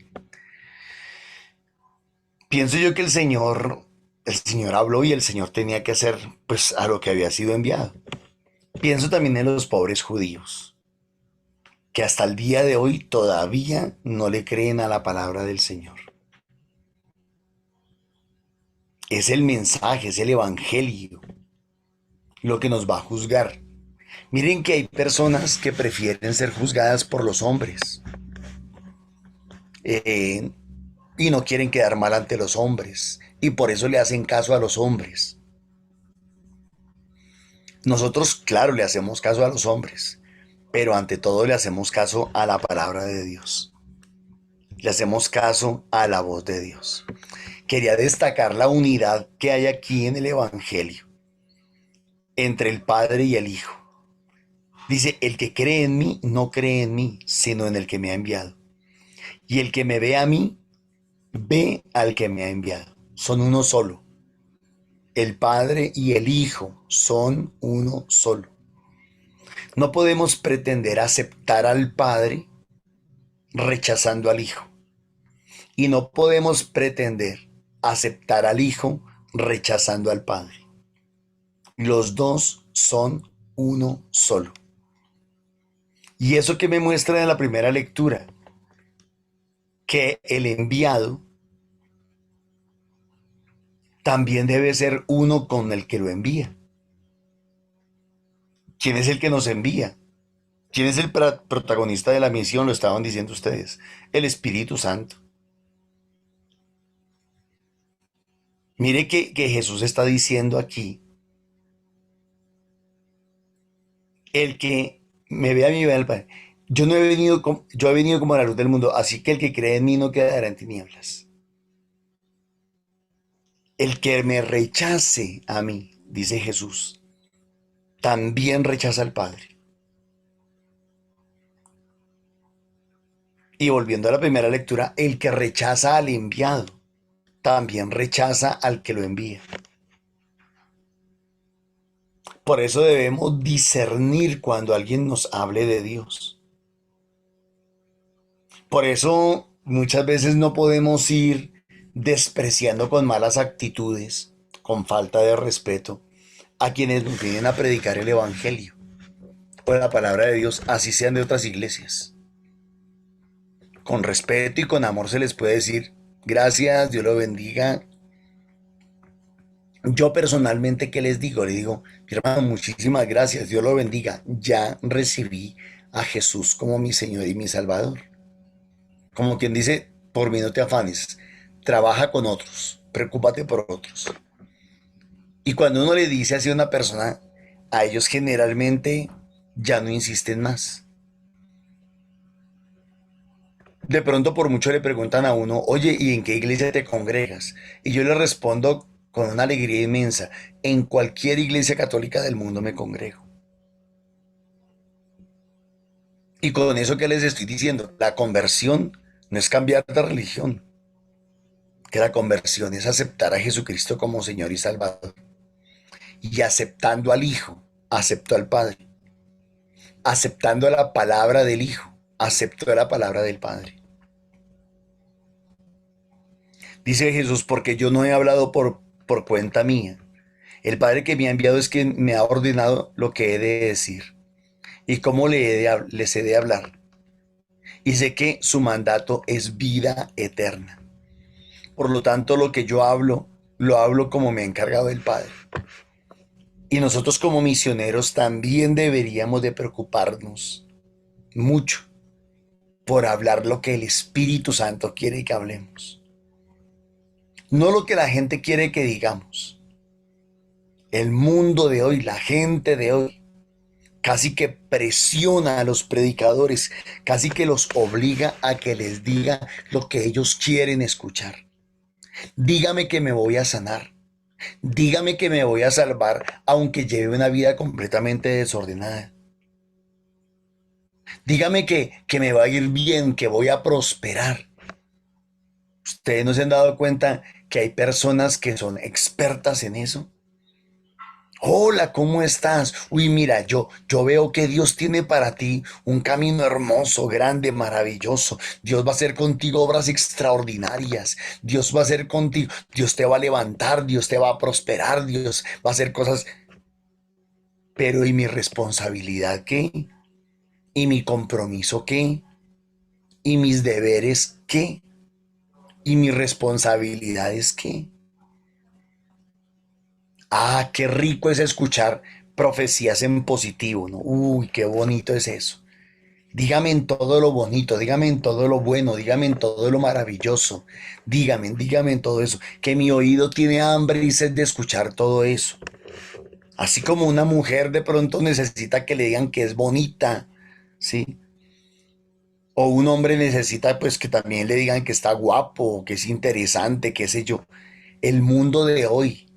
Pienso yo que el Señor habló y el Señor tenía que hacer pues a lo que había sido enviado. Pienso también en los pobres judíos, que hasta el día de hoy todavía no le creen a la palabra del Señor. Es el mensaje, es el evangelio lo que nos va a juzgar. Miren que hay personas que prefieren ser juzgadas por los hombres eh, y no quieren quedar mal ante los hombres y por eso le hacen caso a los hombres. Nosotros, claro, le hacemos caso a los hombres, pero ante todo le hacemos caso a la palabra de Dios. Le hacemos caso a la voz de Dios. Quería destacar la unidad que hay aquí en el Evangelio entre el Padre y el Hijo. Dice, el que cree en mí no cree en mí, sino en el que me ha enviado. Y el que me ve a mí, ve al que me ha enviado. Son uno solo. El Padre y el Hijo son uno solo. No podemos pretender aceptar al Padre rechazando al Hijo. Y no podemos pretender aceptar al Hijo rechazando al Padre. Los dos son uno solo. Y eso que me muestra en la primera lectura, que el enviado también debe ser uno con el que lo envía. ¿Quién es el que nos envía? ¿Quién es el protagonista de la misión? Lo estaban diciendo ustedes. El Espíritu Santo. Mire que Jesús está diciendo aquí El que me ve a mí ve al Padre. Yo he venido como la luz del mundo, así que el que cree en mí no quedará en tinieblas. El que me rechace a mí, dice Jesús, también rechaza al Padre. Y volviendo a la primera lectura, el que rechaza al enviado, también rechaza al que lo envía. Por eso debemos discernir cuando alguien nos hable de Dios. Por eso muchas veces no podemos ir despreciando con malas actitudes, con falta de respeto, a quienes nos vienen a predicar el Evangelio o la palabra de Dios, así sean de otras iglesias. Con respeto y con amor se les puede decir, gracias, Dios lo bendiga. Yo personalmente, ¿qué les digo? Le digo, mi hermano, muchísimas gracias, Dios lo bendiga. Ya recibí a Jesús como mi Señor y mi Salvador. Como quien dice, por mí no te afanes, trabaja con otros, preocúpate por otros. Y cuando uno le dice así a una persona, a ellos generalmente ya no insisten más. De pronto por mucho le preguntan a uno, oye, ¿y en qué iglesia te congregas? Y yo le respondo con una alegría inmensa, en cualquier iglesia católica del mundo me congrego. Y con eso que les estoy diciendo, la conversión no es cambiar de religión, que la conversión es aceptar a Jesucristo como Señor y Salvador. Y aceptando al Hijo, aceptó al Padre. Aceptando la palabra del Hijo, aceptó la palabra del Padre. Dice Jesús, porque yo no he hablado por cuenta mía. El Padre que me ha enviado es quien me ha ordenado lo que he de decir y cómo les he de hablar. Y sé que su mandato es vida eterna. Por lo tanto, lo que yo hablo, lo hablo como me ha encargado el Padre. Y nosotros como misioneros también deberíamos de preocuparnos mucho por hablar lo que el Espíritu Santo quiere que hablemos. No lo que la gente quiere que digamos. El mundo de hoy, la gente de hoy, casi que presiona a los predicadores, casi que los obliga a que les diga lo que ellos quieren escuchar. Dígame que me voy a sanar. Dígame que me voy a salvar, aunque lleve una vida completamente desordenada. Dígame que me va a ir bien, que voy a prosperar. ¿Ustedes no se han dado cuenta que hay personas que son expertas en eso? Hola, ¿cómo estás? Uy, mira, yo veo que Dios tiene para ti un camino hermoso, grande, maravilloso. Dios va a hacer contigo obras extraordinarias. Dios va a hacer contigo, Dios te va a levantar, Dios te va a prosperar, Dios va a hacer cosas. Pero ¿y mi responsabilidad qué? ¿Y mi compromiso qué? ¿Y mis deberes qué? ¿Y mis responsabilidades qué? Ah, qué rico es escuchar profecías en positivo, ¿no? Uy, qué bonito es eso. Dígame en todo lo bonito, dígame en todo lo bueno, dígame en todo lo maravilloso. Dígame en todo eso. Que mi oído tiene hambre y sed de escuchar todo eso. Así como una mujer de pronto necesita que le digan que es bonita, ¿sí? O un hombre necesita pues que también le digan que está guapo, que es interesante, qué sé yo. El mundo de hoy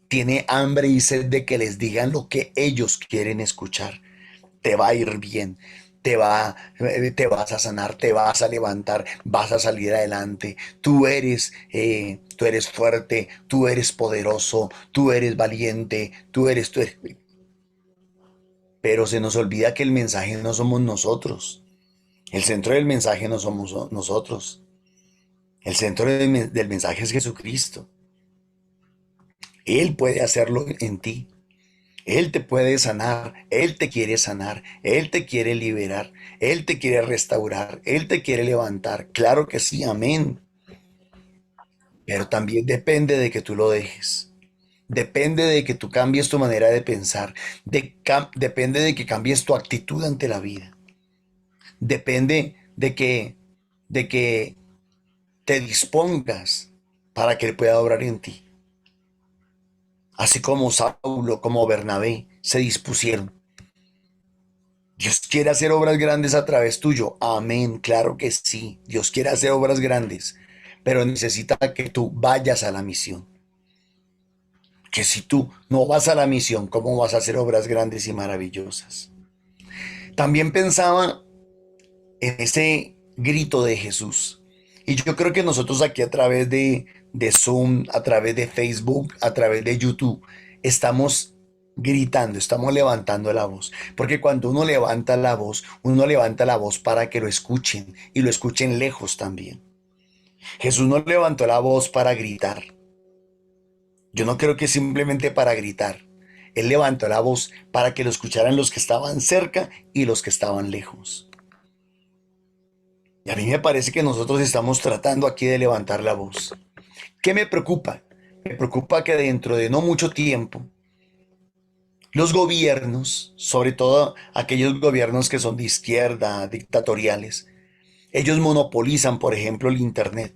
tiene hambre y sed de que les digan lo que ellos quieren escuchar. Te va a ir bien, te vas a sanar, te vas a levantar, vas a salir adelante. Tú eres fuerte, tú eres poderoso, tú eres valiente, tú eres. Pero se nos olvida que el mensaje no somos nosotros. El centro del mensaje no somos nosotros. El centro del mensaje es Jesucristo. Él puede hacerlo en ti. Él te puede sanar, Él te quiere liberar, Él te quiere restaurar, Él te quiere levantar. Claro que sí, amén. Pero también depende de que tú lo dejes. Depende de que tú cambies tu manera de pensar. Depende de que cambies tu actitud ante la vida. Depende de que te dispongas para que Él pueda obrar en ti. Así como Saulo, como Bernabé se dispusieron. Dios quiere hacer obras grandes a través tuyo. Amén, claro que sí. Dios quiere hacer obras grandes, pero necesita que tú vayas a la misión. Que si tú no vas a la misión, ¿cómo vas a hacer obras grandes y maravillosas? También pensaba en ese grito de Jesús. Y yo creo que nosotros aquí a través de Zoom, a través de Facebook, a través de YouTube, estamos gritando, estamos levantando la voz. Porque cuando uno levanta la voz para que lo escuchen y lo escuchen lejos también. Jesús no levantó la voz para gritar. Yo no creo que simplemente para gritar. Él levantó la voz para que lo escucharan los que estaban cerca y los que estaban lejos. Y a mí me parece que nosotros estamos tratando aquí de levantar la voz. ¿Qué me preocupa? Me preocupa que dentro de no mucho tiempo, los gobiernos, sobre todo aquellos gobiernos que son de izquierda, dictatoriales, ellos monopolizan, por ejemplo, el Internet.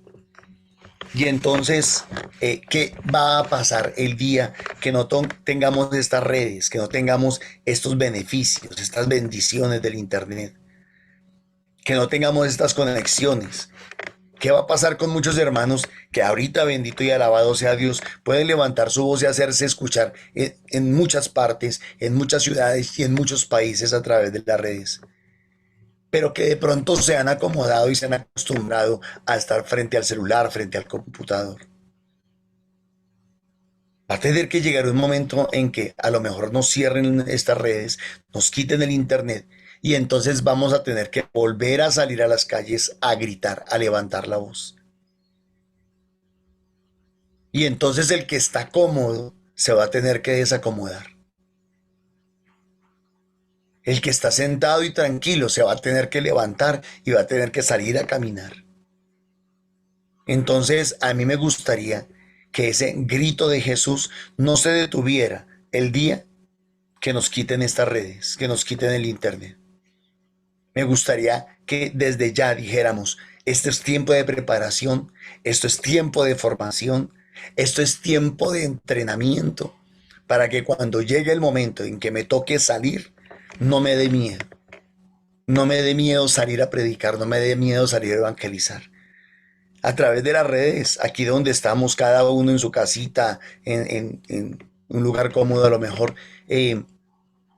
Y entonces, ¿qué va a pasar el día que no tengamos estas redes, que no tengamos estos beneficios, estas bendiciones del Internet, que no tengamos estas conexiones? ¿Qué va a pasar con muchos hermanos que ahorita, bendito y alabado sea Dios, pueden levantar su voz y hacerse escuchar en muchas partes, en muchas ciudades y en muchos países a través de las redes? Pero que de pronto se han acomodado y se han acostumbrado a estar frente al celular, frente al computador. Va a tener que llegar un momento en que a lo mejor nos cierren estas redes, nos quiten el internet y entonces vamos a tener que volver a salir a las calles a gritar, a levantar la voz. Y entonces el que está cómodo se va a tener que desacomodar. El que está sentado y tranquilo se va a tener que levantar y va a tener que salir a caminar. Entonces a mí me gustaría que ese grito de Jesús no se detuviera el día que nos quiten estas redes, que nos quiten el internet. Me gustaría que desde ya dijéramos, este es tiempo de preparación, esto es tiempo de formación, esto es tiempo de entrenamiento, para que cuando llegue el momento en que me toque salir, no me dé miedo. No me dé miedo salir a predicar, no me dé miedo salir a evangelizar. A través de las redes, aquí donde estamos, cada uno en su casita, en un lugar cómodo a lo mejor,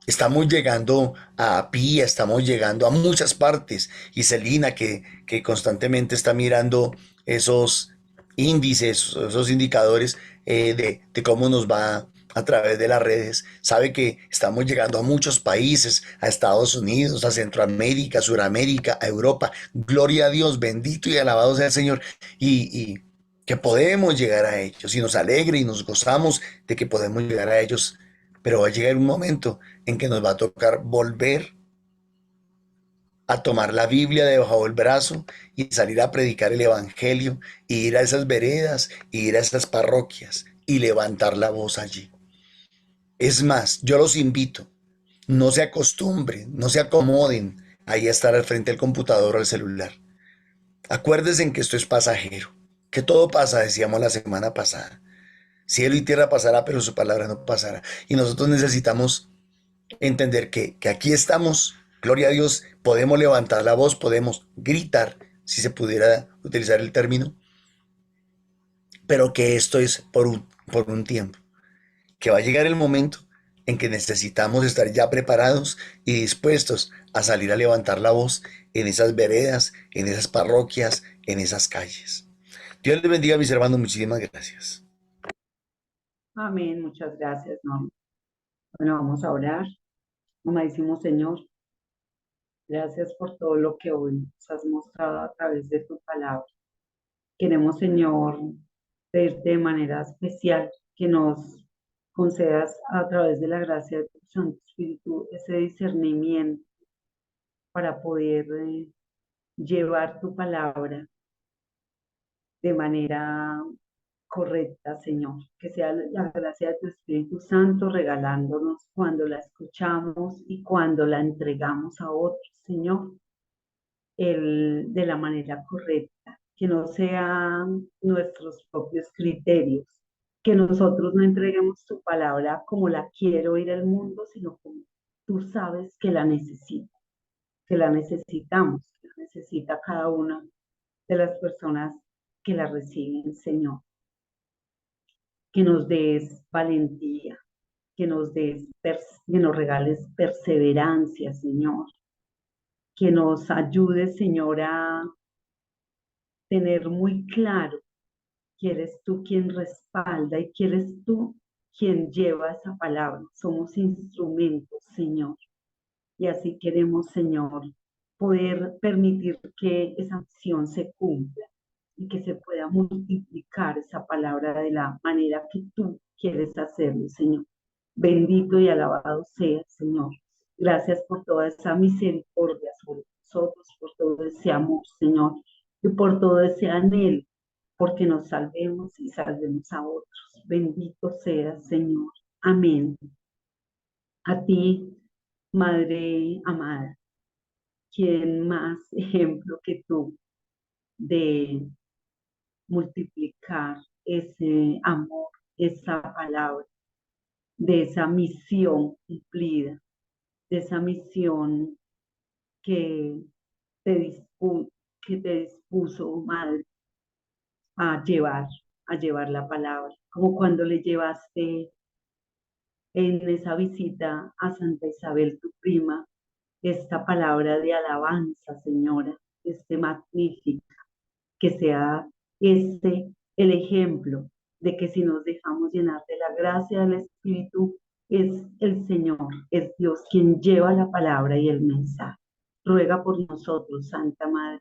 estamos llegando a Pía, estamos llegando a muchas partes. Y Celina, que constantemente está mirando esos índices, esos indicadores de cómo nos va a través de las redes, sabe que estamos llegando a muchos países, a Estados Unidos, a Centroamérica, Suramérica, a Europa. Gloria a Dios, bendito y alabado sea el Señor. Y que podemos llegar a ellos y nos alegra y nos gozamos de que podemos llegar a ellos. Pero va a llegar un momento en que nos va a tocar volver a tomar la Biblia debajo del brazo y salir a predicar el Evangelio, y ir a esas veredas, y ir a esas parroquias y levantar la voz allí. Es más, yo los invito, no se acostumbren, no se acomoden ahí a estar al frente del computador o del celular. Acuérdense en que esto es pasajero, que todo pasa, decíamos la semana pasada. Cielo y tierra pasará, pero su palabra no pasará. Y nosotros necesitamos entender que aquí estamos, gloria a Dios, podemos levantar la voz, podemos gritar, si se pudiera utilizar el término, pero que esto es por un tiempo, que va a llegar el momento en que necesitamos estar ya preparados y dispuestos a salir a levantar la voz en esas veredas, en esas parroquias, en esas calles. Dios les bendiga, mis hermanos, muchísimas gracias. Amén, muchas gracias, Norma. Bueno, vamos a orar. Amadísimo Señor, gracias por todo lo que hoy nos has mostrado a través de tu palabra. Queremos, Señor, pedirte de manera especial que nos concedas a través de la gracia de tu Santo Espíritu ese discernimiento para poder llevar tu palabra de manera correcta, Señor. Que sea la gracia de tu Espíritu Santo regalándonos cuando la escuchamos y cuando la entregamos a otros, Señor, de la manera correcta, que no sean nuestros propios criterios, que nosotros no entreguemos tu palabra como la quiere oír el mundo, sino como tú sabes que la necesita. que la necesitamos, que la necesita cada una de las personas que la reciben, Señor. Que nos des valentía, que nos que nos regales perseverancia, Señor. Que nos ayudes, Señor, a tener muy claro que eres tú quien respalda y que eres tú quien lleva esa palabra. Somos instrumentos, Señor. Y así queremos, Señor, poder permitir que esa acción se cumpla y que se pueda multiplicar esa palabra de la manera que tú quieres hacerlo, Señor. Bendito y alabado sea, Señor. Gracias por toda esa misericordia sobre nosotros, por todo ese amor, Señor, y por todo ese anhelo, porque nos salvemos y salvemos a otros. Bendito sea, Señor. Amén. A ti, Madre amada, ¿quién más ejemplo que tú de multiplicar ese amor, esa palabra, de esa misión cumplida, de esa misión que que te dispuso, Madre, a llevar la palabra, como cuando le llevaste en esa visita a Santa Isabel, tu prima, esta palabra de alabanza, Señora, magnífica, que sea el ejemplo de que si nos dejamos llenar de la gracia del Espíritu, es el Señor, es Dios quien lleva la palabra y el mensaje. Ruega por nosotros, Santa Madre.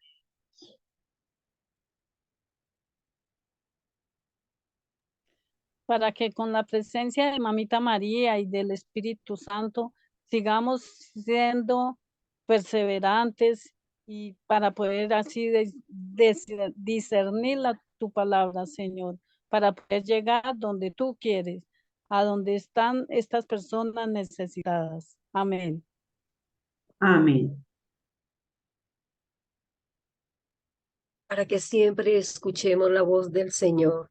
Para que con la presencia de Mamita María y del Espíritu Santo sigamos siendo perseverantes y para poder así discernir tu palabra, Señor, para poder llegar donde tú quieres, a donde están estas personas necesitadas. Amén. Amén. Para que siempre escuchemos la voz del Señor.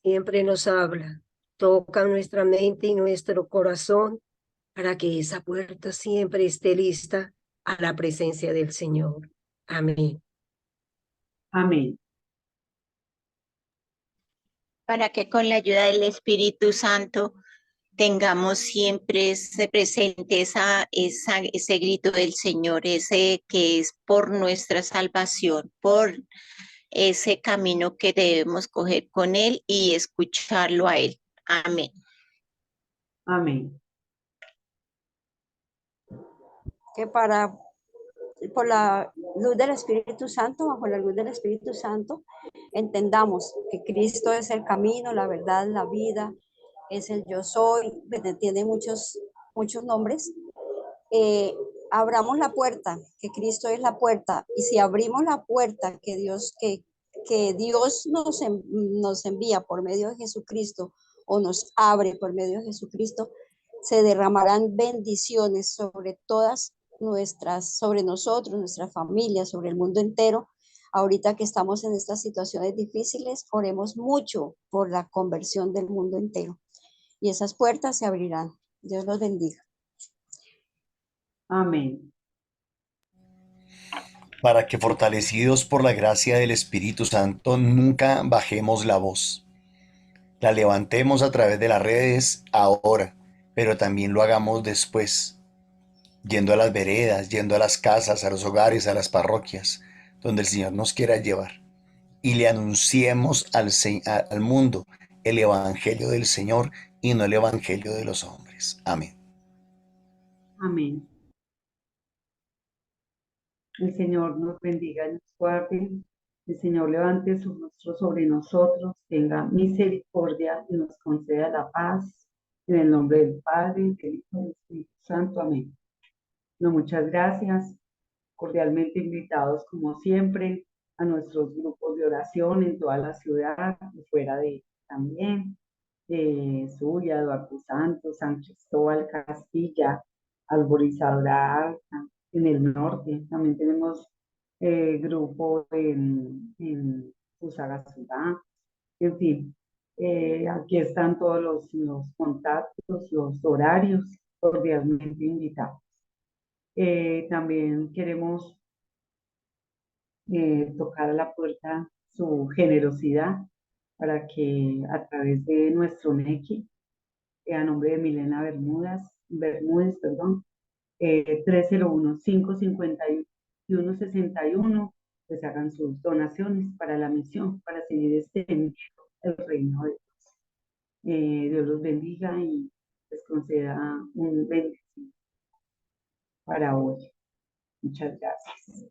Siempre nos habla, toca nuestra mente y nuestro corazón para que esa puerta siempre esté lista a la presencia del Señor. Amén. Amén. Para que con la ayuda del Espíritu Santo tengamos siempre presente ese grito del Señor, ese que es por nuestra salvación, por ese camino que debemos coger con Él y escucharlo a Él. Amén. Amén. Que por la luz del Espíritu Santo, bajo la luz del Espíritu Santo, entendamos que Cristo es el camino, la verdad, la vida, es el yo soy, tiene muchos nombres. Abramos la puerta, que Cristo es la puerta, y si abrimos la puerta que Dios nos envía por medio de Jesucristo, o nos abre por medio de Jesucristo, se derramarán bendiciones sobre nosotros, nuestras familias, sobre el mundo entero. Ahorita que estamos en estas situaciones difíciles, oremos mucho por la conversión del mundo entero. Y esas puertas se abrirán. Dios los bendiga. Amén. Para que fortalecidos por la gracia del Espíritu Santo nunca bajemos la voz. La levantemos a través de las redes ahora, pero también lo hagamos después, yendo a las veredas, yendo a las casas, a los hogares, a las parroquias, donde el Señor nos quiera llevar. Y le anunciemos al mundo el Evangelio del Señor y no el Evangelio de los hombres. Amén. Amén. El Señor nos bendiga y nos guarde. El Señor levante su rostro sobre nosotros, tenga misericordia y nos conceda la paz. En el nombre del Padre, del Hijo y del Espíritu Santo. Amén. No, muchas gracias. Cordialmente invitados, como siempre, a nuestros grupos de oración en toda la ciudad y fuera de también. Zulia, Eduardo Santos, San Cristóbal, Castilla, Alborizadora Alta, en el norte. También tenemos grupo en Fusagasugá. En fin, aquí están todos los contactos, los horarios, cordialmente invitados. También queremos tocar a la puerta su generosidad para que a través de nuestro NECI, a nombre de Milena Bermúdez, perdón, 301-551-61, pues hagan sus donaciones para la misión, para seguir extendiendo el reino de Dios. Dios los bendiga y les conceda un bendecido para hoy. Muchas gracias.